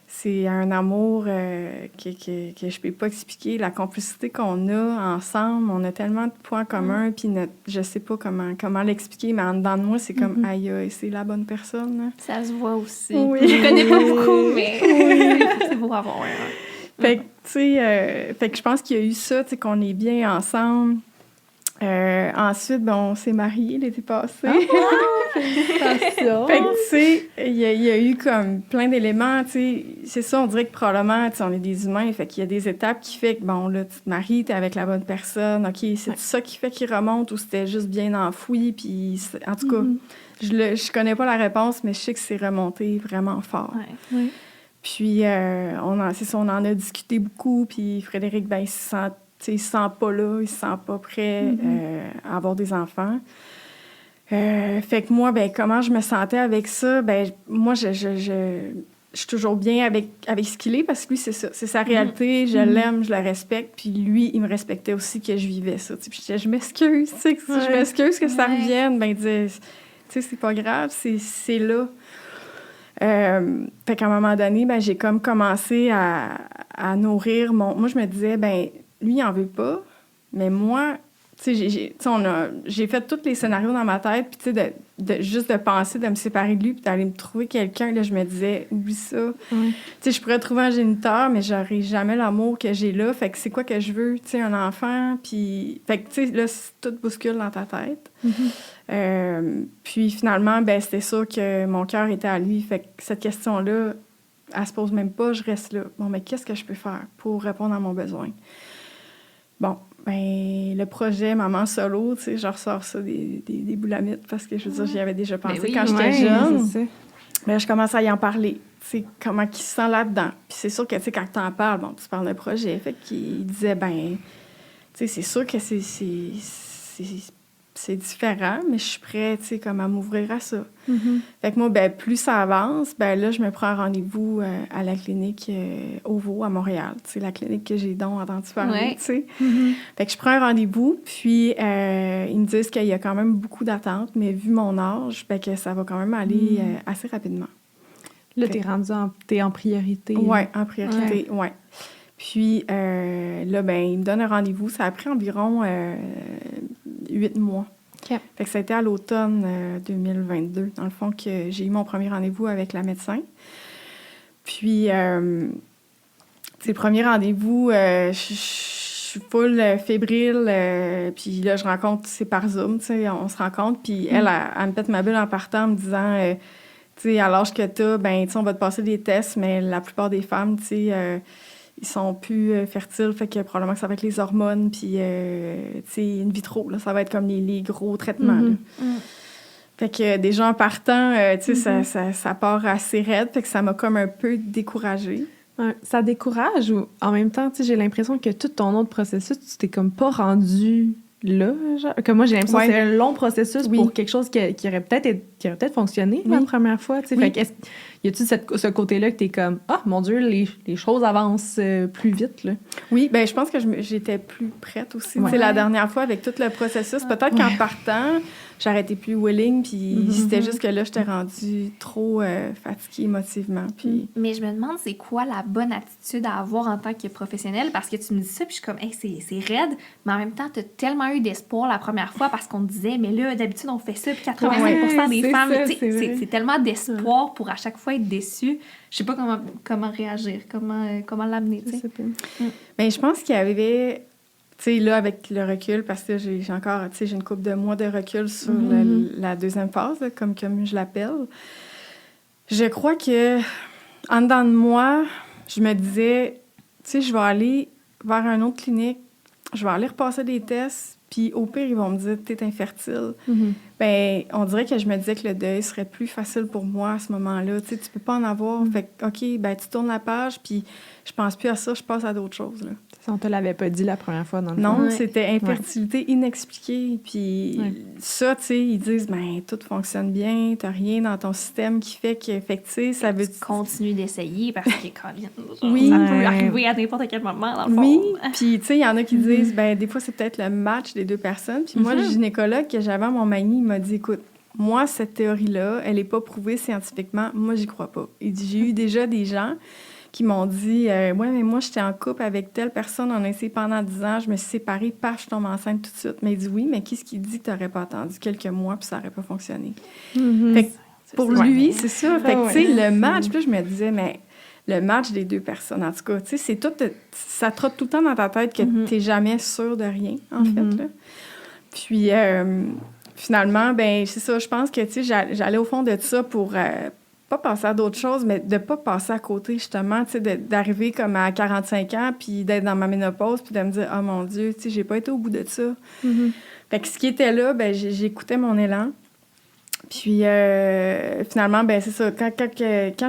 c'est un amour que je peux pas expliquer. La complicité qu'on a ensemble, on a tellement de points communs, puis je sais pas comment l'expliquer, mais en dedans de moi, c'est comme, aïe, c'est la bonne personne. Là. Ça se voit aussi. Oui. Je connais pas beaucoup, mais c'est beau à voir. Fait que, tu sais, fait que je pense qu'il y a eu ça, tu sais, qu'on est bien ensemble. Ensuite, ben, on s'est mariés l'été passé. Félicitations! Fait que, tu sais, il y a eu comme plein d'éléments, tu sais. C'est ça, on dirait que probablement, tu sais, on est des humains, fait qu'il y a des étapes qui fait que, bon, là, tu te maries, t'es avec la bonne personne, OK, c'est ça qui fait qu'il remonte ou c'était juste bien enfoui, puis en tout cas, je connais pas la réponse, mais je sais que c'est remonté vraiment fort. Ouais. Puis, on en a discuté beaucoup, puis Frédéric, ben, il se sent pas là, il se sent pas prêt à avoir des enfants. Fait que moi, ben comment je me sentais avec ça? Ben moi, je suis toujours bien avec ce qu'il est, parce que lui, c'est ça. C'est sa réalité, je l'aime, je le respecte. Puis lui, il me respectait aussi que je vivais ça. Puis je disais, je m'excuse, tu sais, je m'excuse que ça revienne. Ben, il disait, tu sais, c'est pas grave, c'est là. Fait qu'à un moment donné, ben j'ai comme commencé à nourrir moi, je me disais, ben lui, il en veut pas, mais moi, tu sais, j'ai fait tous les scénarios dans ma tête, puis tu sais, juste de penser de me séparer de lui, puis d'aller me trouver quelqu'un, là, je me disais, oublie ça. Tu sais, je pourrais trouver un géniteur, mais j'aurais jamais l'amour que j'ai là, fait que c'est quoi que je veux, tu sais, un enfant, puis... Fait que, tu sais, là, tout bouscule dans ta tête. Puis finalement, ben c'était sûr que mon cœur était à lui, fait que cette question-là, elle se pose même pas, je reste là. Bon, mais qu'est-ce que je peux faire pour répondre à mon besoin? Bon, ben le projet Maman Solo, tu sais, je ressors ça des boulamites, parce que je veux dire, j'y avais déjà pensé quand j'étais jeune. Mais je commence à y en parler, tu sais, comment il se sent là-dedans. Puis c'est sûr que, tu sais, quand t'en parles, bon, tu parles d'un projet, fait qu'il disait, ben, tu sais, c'est sûr que c'est différent, mais je suis prête, tu sais, comme à m'ouvrir à ça. Fait que moi, ben plus ça avance, ben là, je me prends un rendez-vous à la clinique OVO à Montréal, tu sais, la clinique que j'ai donc entendu parler, tu sais. Fait que je prends un rendez-vous, puis ils me disent qu'il y a quand même beaucoup d'attentes, mais vu mon âge, ben que ça va quand même aller assez rapidement. Là, t'es en priorité. Oui, en priorité, oui. Puis là, ben ils me donnent un rendez-vous. Ça a pris environ 8 mois. Okay. Fait que ça a été à l'automne 2022, dans le fond, que j'ai eu mon premier rendez-vous avec la médecin. Puis, c'est le premier rendez-vous, je suis full fébrile, puis là, je rencontre, c'est par Zoom, tu sais, on se rencontre, puis elle me pète ma bulle en partant, en me disant, tu sais, à l'âge que t'as, ben, tu sais, on va te passer des tests, mais la plupart des femmes, tu sais, ils sont plus fertiles, fait que probablement que ça va être les hormones, puis, tu sais, in vitro, là, ça va être comme les gros traitements, là. Fait que déjà en partant, tu sais, ça part assez raide, fait que ça m'a comme un peu découragée. Ouais, ça décourage ou en même temps, tu sais, j'ai l'impression que tout ton autre processus, tu t'es comme pas rendu là, genre. Comme moi, j'ai l'impression que c'est un long processus pour quelque chose qui aurait peut-être fonctionné la première fois, tu sais. Fait que y a-tu ce côté-là que t'es comme, ah, mon Dieu, les choses avancent plus vite, là? Oui, ben je pense que j'étais plus prête aussi. Tu sais, la dernière fois, avec tout le processus, peut-être qu'en partant, j'aurais été plus willing, puis c'était juste que là, j'étais rendue trop fatiguée émotivement. Puis... Mais je me demande, c'est quoi la bonne attitude à avoir en tant que professionnelle? Parce que tu me dis ça, puis je suis comme, hey, c'est raide, mais en même temps, t'as tellement eu d'espoir la première fois parce qu'on te disait, mais là, d'habitude, on fait ça, puis 85% des femmes, c'est tellement d'espoir pour à chaque fois être déçu. Je sais pas comment réagir, comment l'amener, tu sais. Ben, je pense qu'il y avait... Tu sais, là, avec le recul, parce que j'ai encore, tu sais, j'ai une couple de mois de recul sur la deuxième phase, là, comme je l'appelle. Je crois que, en dedans de moi, je me disais, tu sais, je vais aller vers une autre clinique, je vais aller repasser des tests, puis au pire, ils vont me dire, t'es infertile. Ben, on dirait que je me disais que le deuil serait plus facile pour moi à ce moment-là. Tu sais, tu peux pas en avoir. Fait que, OK, ben, tu tournes la page, puis je pense plus à ça, je passe à d'autres choses, là. Ça, on te l'avait pas dit la première fois, dans le fond. Non, c'était infertilité inexpliquée. Puis ça, tu sais, ils disent, ben, tout fonctionne bien, t'as rien dans ton système qui fait que, tu sais, ça veut dire... Continue d'essayer parce que quand oui, ça peut arriver à n'importe quel moment, dans le fond. Oui, puis tu sais, il y en a qui disent, ben, des fois, c'est peut-être le match des deux personnes. Puis moi, le gynécologue que j'avais à Montmagny, il m'a dit, écoute, moi, cette théorie-là, elle n'est pas prouvée scientifiquement. Moi, j'y crois pas. Il dit, j'ai eu déjà des gens qui m'ont dit, ouais, mais moi, j'étais en couple avec telle personne, on a essayé pendant 10 ans, je me suis séparée, paf, je tombe enceinte tout de suite. Mais il dit, oui, mais qu'est-ce qui dit que tu n'aurais pas attendu quelques mois puis ça n'aurait pas fonctionné? Fait que pour lui, c'est ça. Fait que, tu sais, le match, puis je me disais, mais le match des deux personnes, en tout cas, tu sais, c'est tout, ça trotte tout le temps dans ta tête que tu n'es jamais sûr de rien, en fait, là. Puis, finalement, ben c'est ça, je pense que, tu sais, j'allais au fond de ça pour... pas passer à d'autres choses, mais de pas passer à côté, justement, tu sais, d'arriver comme à 45 ans, puis d'être dans ma ménopause, puis de me dire « Oh mon Dieu, tu sais, j'ai pas été au bout de ça. Fait que ce qui était là, ben j'écoutais mon élan. Puis, finalement, ben c'est ça, quand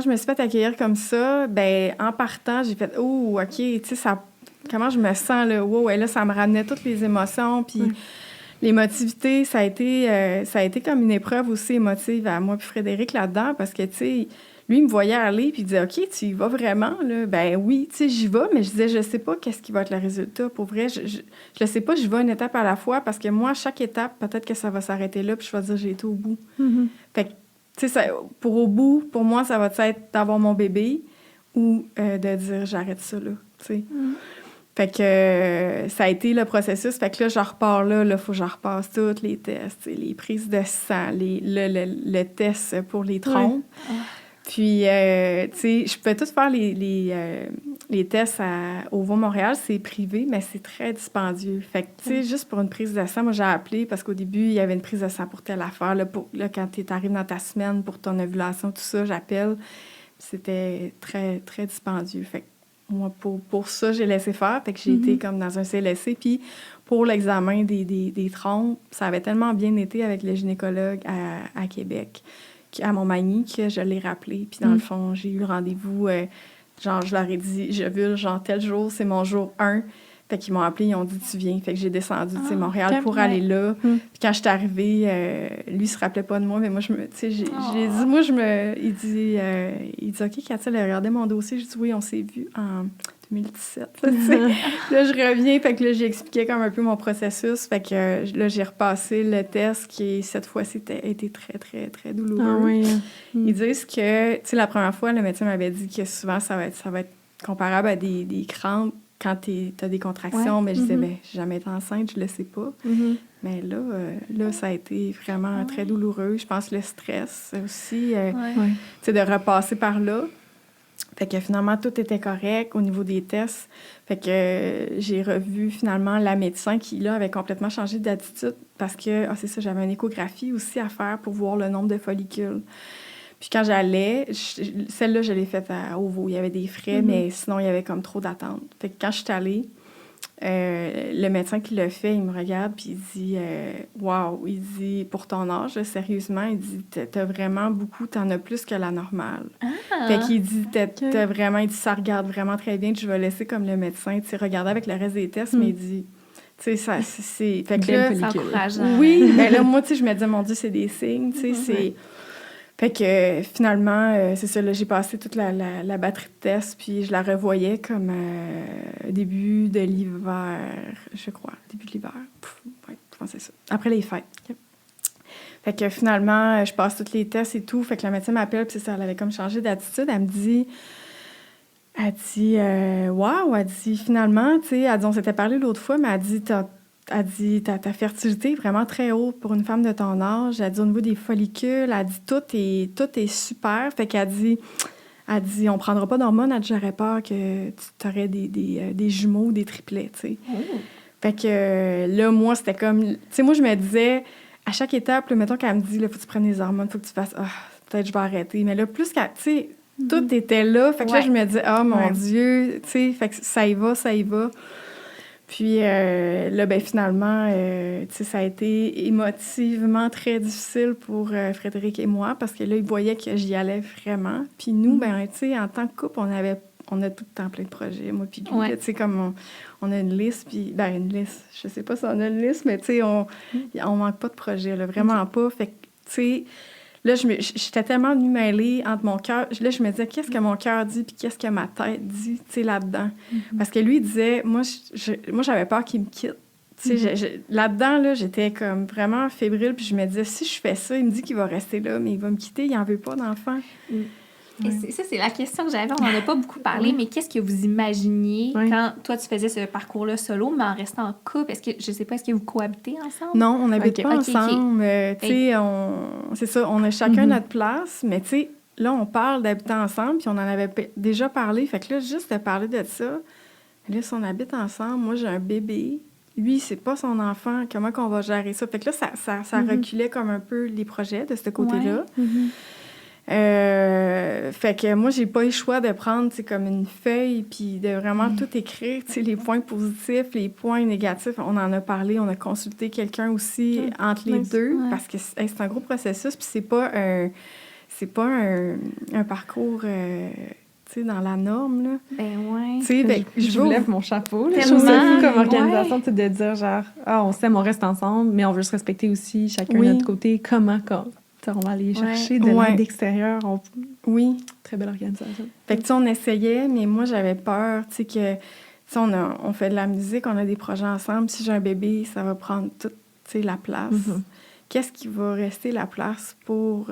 je me suis fait accueillir comme ça, ben en partant, j'ai fait « Oh, OK, tu sais, ça... Comment je me sens, là? Wow, et là, ça me ramenait toutes les émotions, puis... L'émotivité, ça a été comme une épreuve aussi émotive à moi puis Frédéric là-dedans parce que, tu sais, lui, il me voyait aller puis il disait « OK, tu y vas vraiment? » là? Ben oui, tu sais, j'y vais, mais je disais « Je sais pas qu'est-ce qui va être le résultat. Pour vrai, je le sais pas, j'y vais une étape à la fois parce que moi, chaque étape, peut-être que ça va s'arrêter là puis je vais dire « J'ai été au bout. Fait que, tu sais, au bout, pour moi, ça va être d'avoir mon bébé ou de dire « J'arrête ça, là. » Tu sais. Fait que ça a été le processus. Fait que là, je repars là, il faut que je repasse tous les tests, les prises de sang, le test pour les trompes. Puis, tu sais, je pouvais tout faire les tests au Vaud-Montréal, c'est privé, mais c'est très dispendieux. Fait que, tu sais, juste pour une prise de sang, moi, j'ai appelé parce qu'au début, il y avait une prise de sang pour telle affaire. Là, quand tu arrives dans ta semaine pour ton ovulation, tout ça, j'appelle. C'était très, très dispendieux. Fait que moi, pour ça, j'ai laissé faire. Fait que j'ai été comme dans un CLSC. Puis pour l'examen des trompes, ça avait tellement bien été avec le gynécologue à Québec, à Montmagny, que je l'ai rappelé. Puis dans le fond, j'ai eu le rendez-vous. Genre, je leur ai dit, j'ovule, genre, tel jour, c'est mon jour 1. Fait qu'ils m'ont appelé, ils ont dit, tu viens. Fait que j'ai descendu, tu sais, Montréal pour aller là. Puis quand je suis arrivée, lui, il se rappelait pas de moi, mais moi, tu sais, j'ai dit, moi, il dit, OK, Cathy, elle a regardé mon dossier. J'ai dit, oui, on s'est vu en 2017. Là, je reviens, fait que là, j'ai expliqué comme un peu mon processus. Fait que là, j'ai repassé le test qui, cette fois-ci, a été très, très, très douloureux. Ils disent que, tu sais, la première fois, le médecin m'avait dit que souvent, ça va être comparable à des crampes quand tu as des contractions. Mais je disais, ben, j'ai jamais été enceinte, je le sais pas. Mais là, ça a été vraiment très douloureux. Je pense le stress aussi, tu sais, de repasser par là. Fait que finalement, tout était correct au niveau des tests. Fait que j'ai revu finalement la médecin qui, là, avait complètement changé d'attitude parce que, c'est ça, j'avais une échographie aussi à faire pour voir le nombre de follicules. Puis quand j'allais, celle-là, je l'ai faite au Vaud. Il y avait des frais, mais sinon, il y avait comme trop d'attente. Fait que quand je suis allée, le médecin qui l'a fait, il me regarde puis il dit « Wow! » Il dit « Pour ton âge, là, sérieusement, il dit « T'as vraiment beaucoup, t'en as plus que la normale. » Fait qu'il dit t'as vraiment, il dit « Ça regarde vraiment très bien, je vais laisser comme le médecin, tu sais, regarder avec le reste des tests, mais il dit... » Tu sais, ça, c'est... Fait que là, c'est encourageant. Oui, mais là, moi, tu sais, je me disais « Mon Dieu, c'est des signes, tu sais, c'est... » Fait que finalement, c'est ça, là, j'ai passé toute la batterie de tests, puis je la revoyais comme début de l'hiver, je crois. Début de l'hiver. Ouais, je pense que c'est ça. Après les fêtes. Okay. Fait que finalement, je passe tous les tests et tout. Fait que la médecin m'appelle, puis ça, elle avait comme changé d'attitude. Elle dit, wow, elle dit, finalement, tu sais, elle dit, on s'était parlé l'autre fois, mais elle dit, ta fertilité est vraiment très haute pour une femme de ton âge. Elle dit, au niveau des follicules, elle dit, tout est super. Fait qu'elle dit, on prendra pas d'hormones. Elle dit, j'aurais peur que tu aurais des jumeaux ou des triplets, tu sais. Fait que là, moi, c'était comme... Tu sais, moi, je me disais, à chaque étape, là, mettons qu'elle me dit, là, faut que tu prennes des hormones, faut que tu fasses... Ah, peut-être je vais arrêter. Mais là, plus qu'elle... Tu sais, tout était là. Fait que là, je me disais, mon Dieu, tu sais, fait que ça y va, ça y va. Puis là, ben finalement, tu sais, ça a été émotivement très difficile pour Frédéric et moi parce que là, il voyait que j'y allais vraiment. Puis nous, ben tu sais, en tant que couple, on a tout le temps plein de projets, moi puis lui. Tu sais, comme on a une liste, puis ben une liste, je sais pas si on a une liste, mais tu sais, on manque pas de projets, là, vraiment pas. Fait que, tu sais, là, j'étais tellement venue mêler entre mon cœur. Là, je me disais, qu'est-ce que mon cœur dit, puis qu'est-ce que ma tête dit, tu sais, là-dedans. Parce que lui, il disait, moi, j'avais peur qu'il me quitte. Tu sais, là-dedans, là, j'étais comme vraiment fébrile, puis je me disais, si je fais ça, il me dit qu'il va rester là, mais il va me quitter, il en veut pas d'enfant. Et ça, c'est la question que j'avais. On n'en a pas beaucoup parlé, mais qu'est-ce que vous imaginiez quand toi, tu faisais ce parcours-là solo, mais en restant en couple? Est-ce que, je sais pas, est-ce que vous cohabitez ensemble? Non, on n'habite pas ensemble. Tu sais, c'est ça, on a chacun notre place, mais tu sais, là, on parle d'habiter ensemble, puis on en avait déjà parlé. Fait que là, juste de parler de ça, là, si on habite ensemble, moi, j'ai un bébé. Lui, c'est pas son enfant. Comment qu'on va gérer ça? Fait que là, ça reculait comme un peu les projets de ce côté-là. Fait que moi, j'ai pas eu le choix de prendre comme une feuille puis de vraiment tout écrire, les points positifs, les points négatifs. On en a parlé, on a consulté quelqu'un aussi entre les deux parce que c'est un gros processus puis c'est pas un parcours dans la norme, là. Ben je vous lève mon chapeau. Je trouve ça fou comme organisation de dire genre, on s'aime, on reste ensemble, mais on veut se respecter aussi chacun de notre côté. Comment on va aller chercher de l'aide extérieure. Oui. Très belle organisation. Fait que, tu sais, on essayait, mais moi, j'avais peur, tu sais, que, tu sais, on fait de la musique, on a des projets ensemble. Si j'ai un bébé, ça va prendre toute, tu sais, la place. Qu'est-ce qui va rester la place pour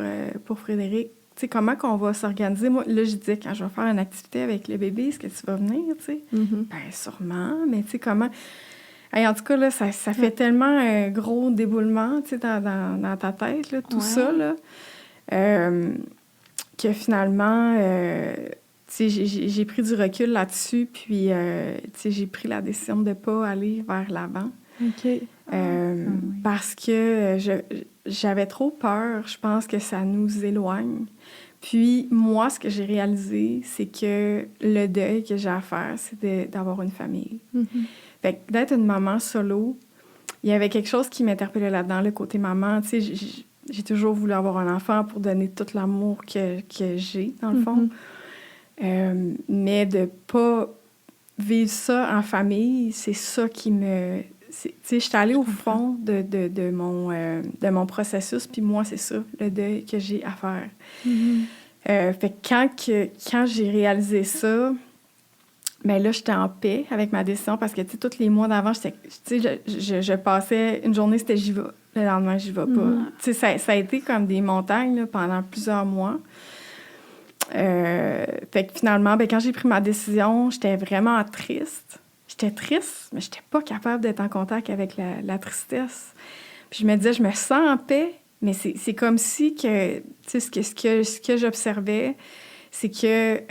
Frédéric? Tu sais, comment qu'on va s'organiser? Moi, là, je disais, quand je vais faire une activité avec le bébé, est-ce que tu vas venir, tu sais? Ben, sûrement, mais tu sais, comment... Hey, en tout cas, là, ça fait tellement un gros déboulement, tu sais, dans ta tête, là, tout ça, là, que finalement, tu sais, j'ai pris du recul là-dessus, puis, tu sais, j'ai pris la décision de ne pas aller vers l'avant. Parce que j'avais trop peur, je pense que ça nous éloigne. Puis, moi, ce que j'ai réalisé, c'est que le deuil que j'ai à faire, c'est d'avoir une famille. Fait que d'être une maman solo, il y avait quelque chose qui m'interpellait là-dedans, le côté maman. Tu sais, j'ai toujours voulu avoir un enfant pour donner tout l'amour que j'ai, dans le fond. Mais de pas vivre ça en famille, c'est ça qui me... Tu sais, j'étais allée au fond de mon processus, puis moi, c'est ça, le deuil que j'ai à faire. Fait que quand j'ai réalisé ça... Bien là, j'étais en paix avec ma décision parce que, tu sais, tous les mois d'avant, je passais... Une journée, c'était j'y vais. Le lendemain, j'y vais pas. Tu sais, ça a été comme des montagnes là, pendant plusieurs mois. Fait que finalement, bien, quand j'ai pris ma décision, j'étais vraiment triste. J'étais triste, mais j'étais pas capable d'être en contact avec la tristesse. Puis je me disais, je me sens en paix, mais c'est comme si que... Tu sais, ce que j'observais, c'est que... tu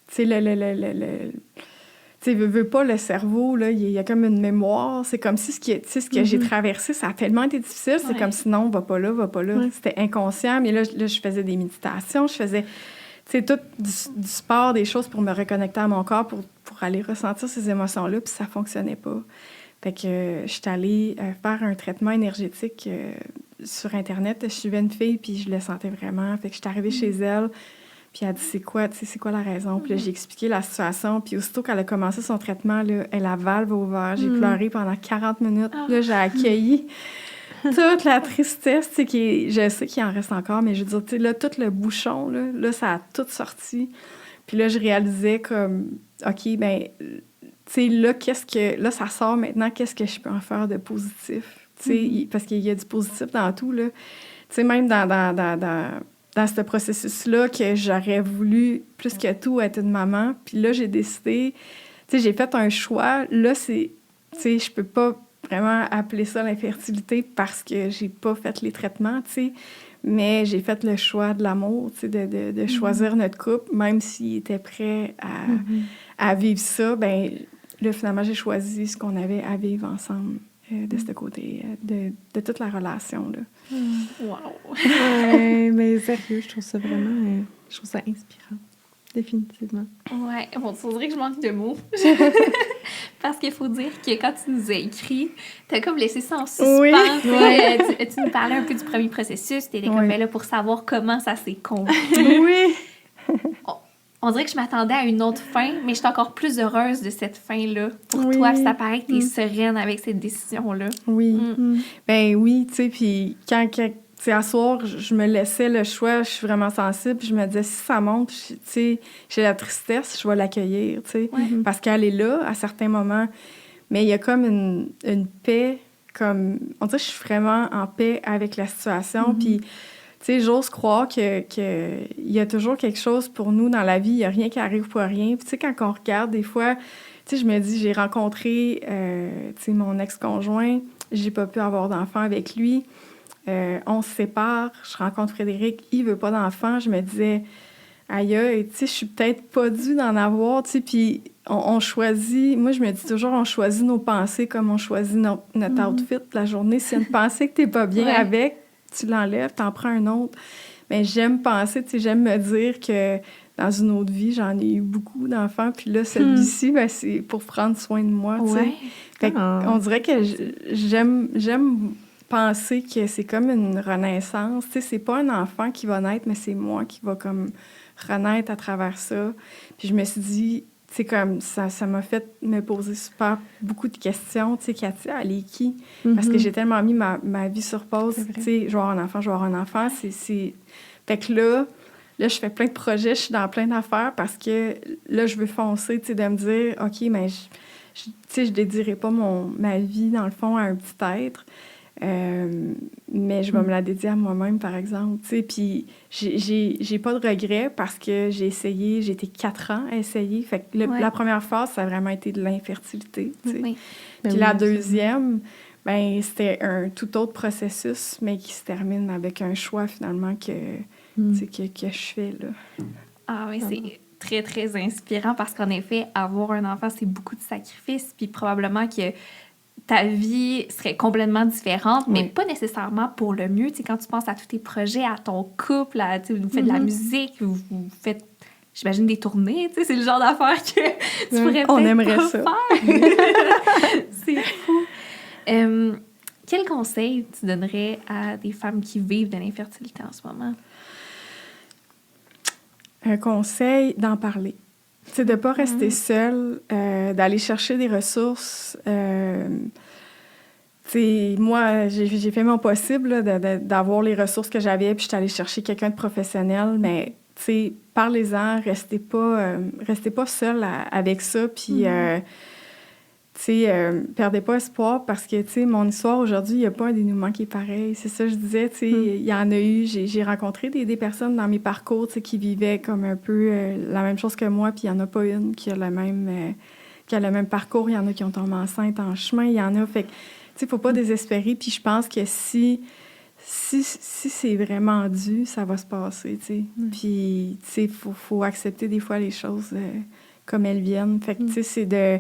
sais, tu sais, veut pas le cerveau, là, il y a comme une mémoire. C'est comme si ce que j'ai traversé, ça a tellement été difficile. C'est comme si non, va pas là. C'était inconscient. Mais là, je faisais des méditations, je faisais, tu sais, tout du sport, des choses pour me reconnecter à mon corps, pour aller ressentir ces émotions-là, puis ça fonctionnait pas. Fait que je suis allée faire un traitement énergétique sur Internet. Je suivais une fille, puis je le sentais vraiment. Fait que je suis arrivée chez elle. Puis elle a dit, c'est quoi la raison? Puis là, j'ai expliqué la situation. Puis aussitôt qu'elle a commencé son traitement, là, elle a valve ouverte. J'ai pleuré pendant 40 minutes. Là, j'ai accueilli toute la tristesse, tu sais, je sais qu'il en reste encore, mais je veux dire, tu sais, là, tout le bouchon, là, ça a tout sorti. Puis là, je réalisais comme, OK, bien, tu sais, là, ça sort maintenant, qu'est-ce que je peux en faire de positif? Tu sais, parce qu'il y a du positif dans tout, là. Tu sais, même dans ce processus-là, que j'aurais voulu, plus que tout, être une maman. Puis là, j'ai décidé... Tu sais, j'ai fait un choix. Là, c'est... Tu sais, je peux pas vraiment appeler ça l'infertilité parce que j'ai pas fait les traitements, tu sais. Mais j'ai fait le choix de l'amour, tu sais, de choisir notre couple, même s'il était prêt à vivre ça. Bien, là, finalement, j'ai choisi ce qu'on avait à vivre ensemble de ce côté, de toute la relation, là. Wow! Ouais, mais sérieux, je trouve ça vraiment... je trouve ça inspirant. Définitivement. Ouais, bon, on dirait que je manque de mots. Parce qu'il faut dire que quand tu nous as écrit, t'as comme laissé ça en suspens. Oui. Tu nous parlais un peu du premier processus. T'étais comme là pour savoir comment ça s'est conclu. Oui! On dirait que je m'attendais à une autre fin, mais je suis encore plus heureuse de cette fin-là pour Oui. toi. Puis ça paraît que t'es sereine avec cette décision-là. Oui. Ben oui, tu sais, puis quand tu sais, à soir, je me laissais le choix, je suis vraiment sensible, puis je me disais, si ça monte, tu sais, j'ai la tristesse, je vais l'accueillir, tu sais, parce qu'elle est là à certains moments, mais il y a comme une paix, comme, on dirait que je suis vraiment en paix avec la situation, puis, tu sais, j'ose croire que il y a toujours quelque chose pour nous dans la vie, il n'y a rien qui arrive pour rien, puis tu sais, quand on regarde, des fois, tu sais, je me dis, j'ai rencontré, tu sais, mon ex-conjoint, j'ai pas pu avoir d'enfant avec lui, on se sépare, je rencontre Frédéric, il veut pas d'enfant. Je me disais, aïe, tu sais, je suis peut-être pas due d'en avoir, tu sais, puis on choisit, moi je me dis toujours, on choisit nos pensées comme on choisit notre outfit la journée. S'il y a une pensée que t'es pas bien avec, tu l'enlèves, t'en prends un autre. Mais j'aime penser, tu sais, j'aime me dire que dans une autre vie, j'en ai eu beaucoup d'enfants, puis là, celui-ci, ben, c'est pour prendre soin de moi, tu sais. Fait qu'on dirait que j'aime penser que c'est comme une renaissance. Tu sais, c'est pas un enfant qui va naître, mais c'est moi qui va comme renaître à travers ça. Puis je me suis dit, tu sais, comme ça m'a fait me poser super beaucoup de questions. Tu sais, Katia, elle est qui? Parce que j'ai tellement mis ma vie sur pause. Tu sais, je vais avoir un enfant. Fait que là, je fais plein de projets, je suis dans plein d'affaires parce que là, je veux foncer, tu sais, de me dire, OK, mais tu sais, je dédierai pas ma vie, dans le fond, à un petit être. Mais je vais me la dédier à moi-même, par exemple, tu sais, puis j'ai pas de regrets parce que j'ai essayé, j'ai été 4 ans à essayer, fait que la première phase, ça a vraiment été de l'infertilité, tu sais. Puis la deuxième, ben c'était un tout autre processus, mais qui se termine avec un choix, finalement, que je fais, là. Ah oui, c'est très, très inspirant parce qu'en effet, avoir un enfant, c'est beaucoup de sacrifices, puis probablement que ta vie serait complètement différente, mais pas nécessairement pour le mieux. Tu sais, quand tu penses à tous tes projets, à ton couple, vous faites de la musique, vous faites, j'imagine, des tournées, tu sais, c'est le genre d'affaires que tu pourrais peut-être pas faire. C'est fou. Quel conseil tu donnerais à des femmes qui vivent de l'infertilité en ce moment? Un conseil, d'en parler. C'est de ne pas rester seule, d'aller chercher des ressources. Moi, j'ai fait mon possible là, d'avoir les ressources que j'avais, puis je suis allée chercher quelqu'un de professionnel, mais parlez-en, restez pas seule avec ça, puis perdez pas espoir parce que mon histoire aujourd'hui, il n'y a pas un dénouement qui est pareil. C'est ça que je disais, il y en a eu, j'ai rencontré des personnes dans mes parcours qui vivaient comme un peu la même chose que moi, puis il n'y en a pas une qui a le même parcours. Il y en a qui ont tombé enceinte en chemin, il y en a. Fait que, il ne faut pas désespérer, puis je pense que si c'est vraiment dû, ça va se passer, Puis, faut accepter des fois les choses comme elles viennent. Fait que, c'est de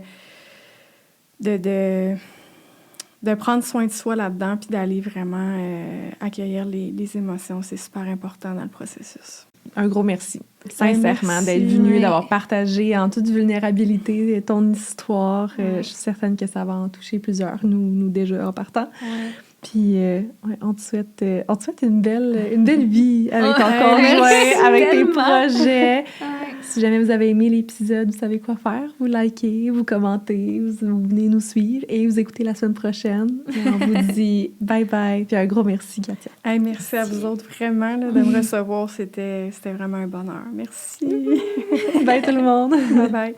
prendre soin de soi là-dedans puis d'aller vraiment accueillir les émotions. C'est super important dans le processus. Un gros merci, sincèrement, d'être venu, d'avoir partagé en toute vulnérabilité ton histoire. Je suis certaine que ça va en toucher plusieurs, nous déjà en partant. Puis, on te souhaite une belle vie avec ton conjoint, avec tes projets. Si jamais vous avez aimé l'épisode, vous savez quoi faire. Vous likez, vous commentez, vous venez nous suivre et vous écoutez la semaine prochaine. Et on vous dit bye-bye. Puis un gros merci, Katia. Hey, merci à vous autres, vraiment, là, de me recevoir. C'était vraiment un bonheur. Merci. Bye tout le monde. Bye-bye.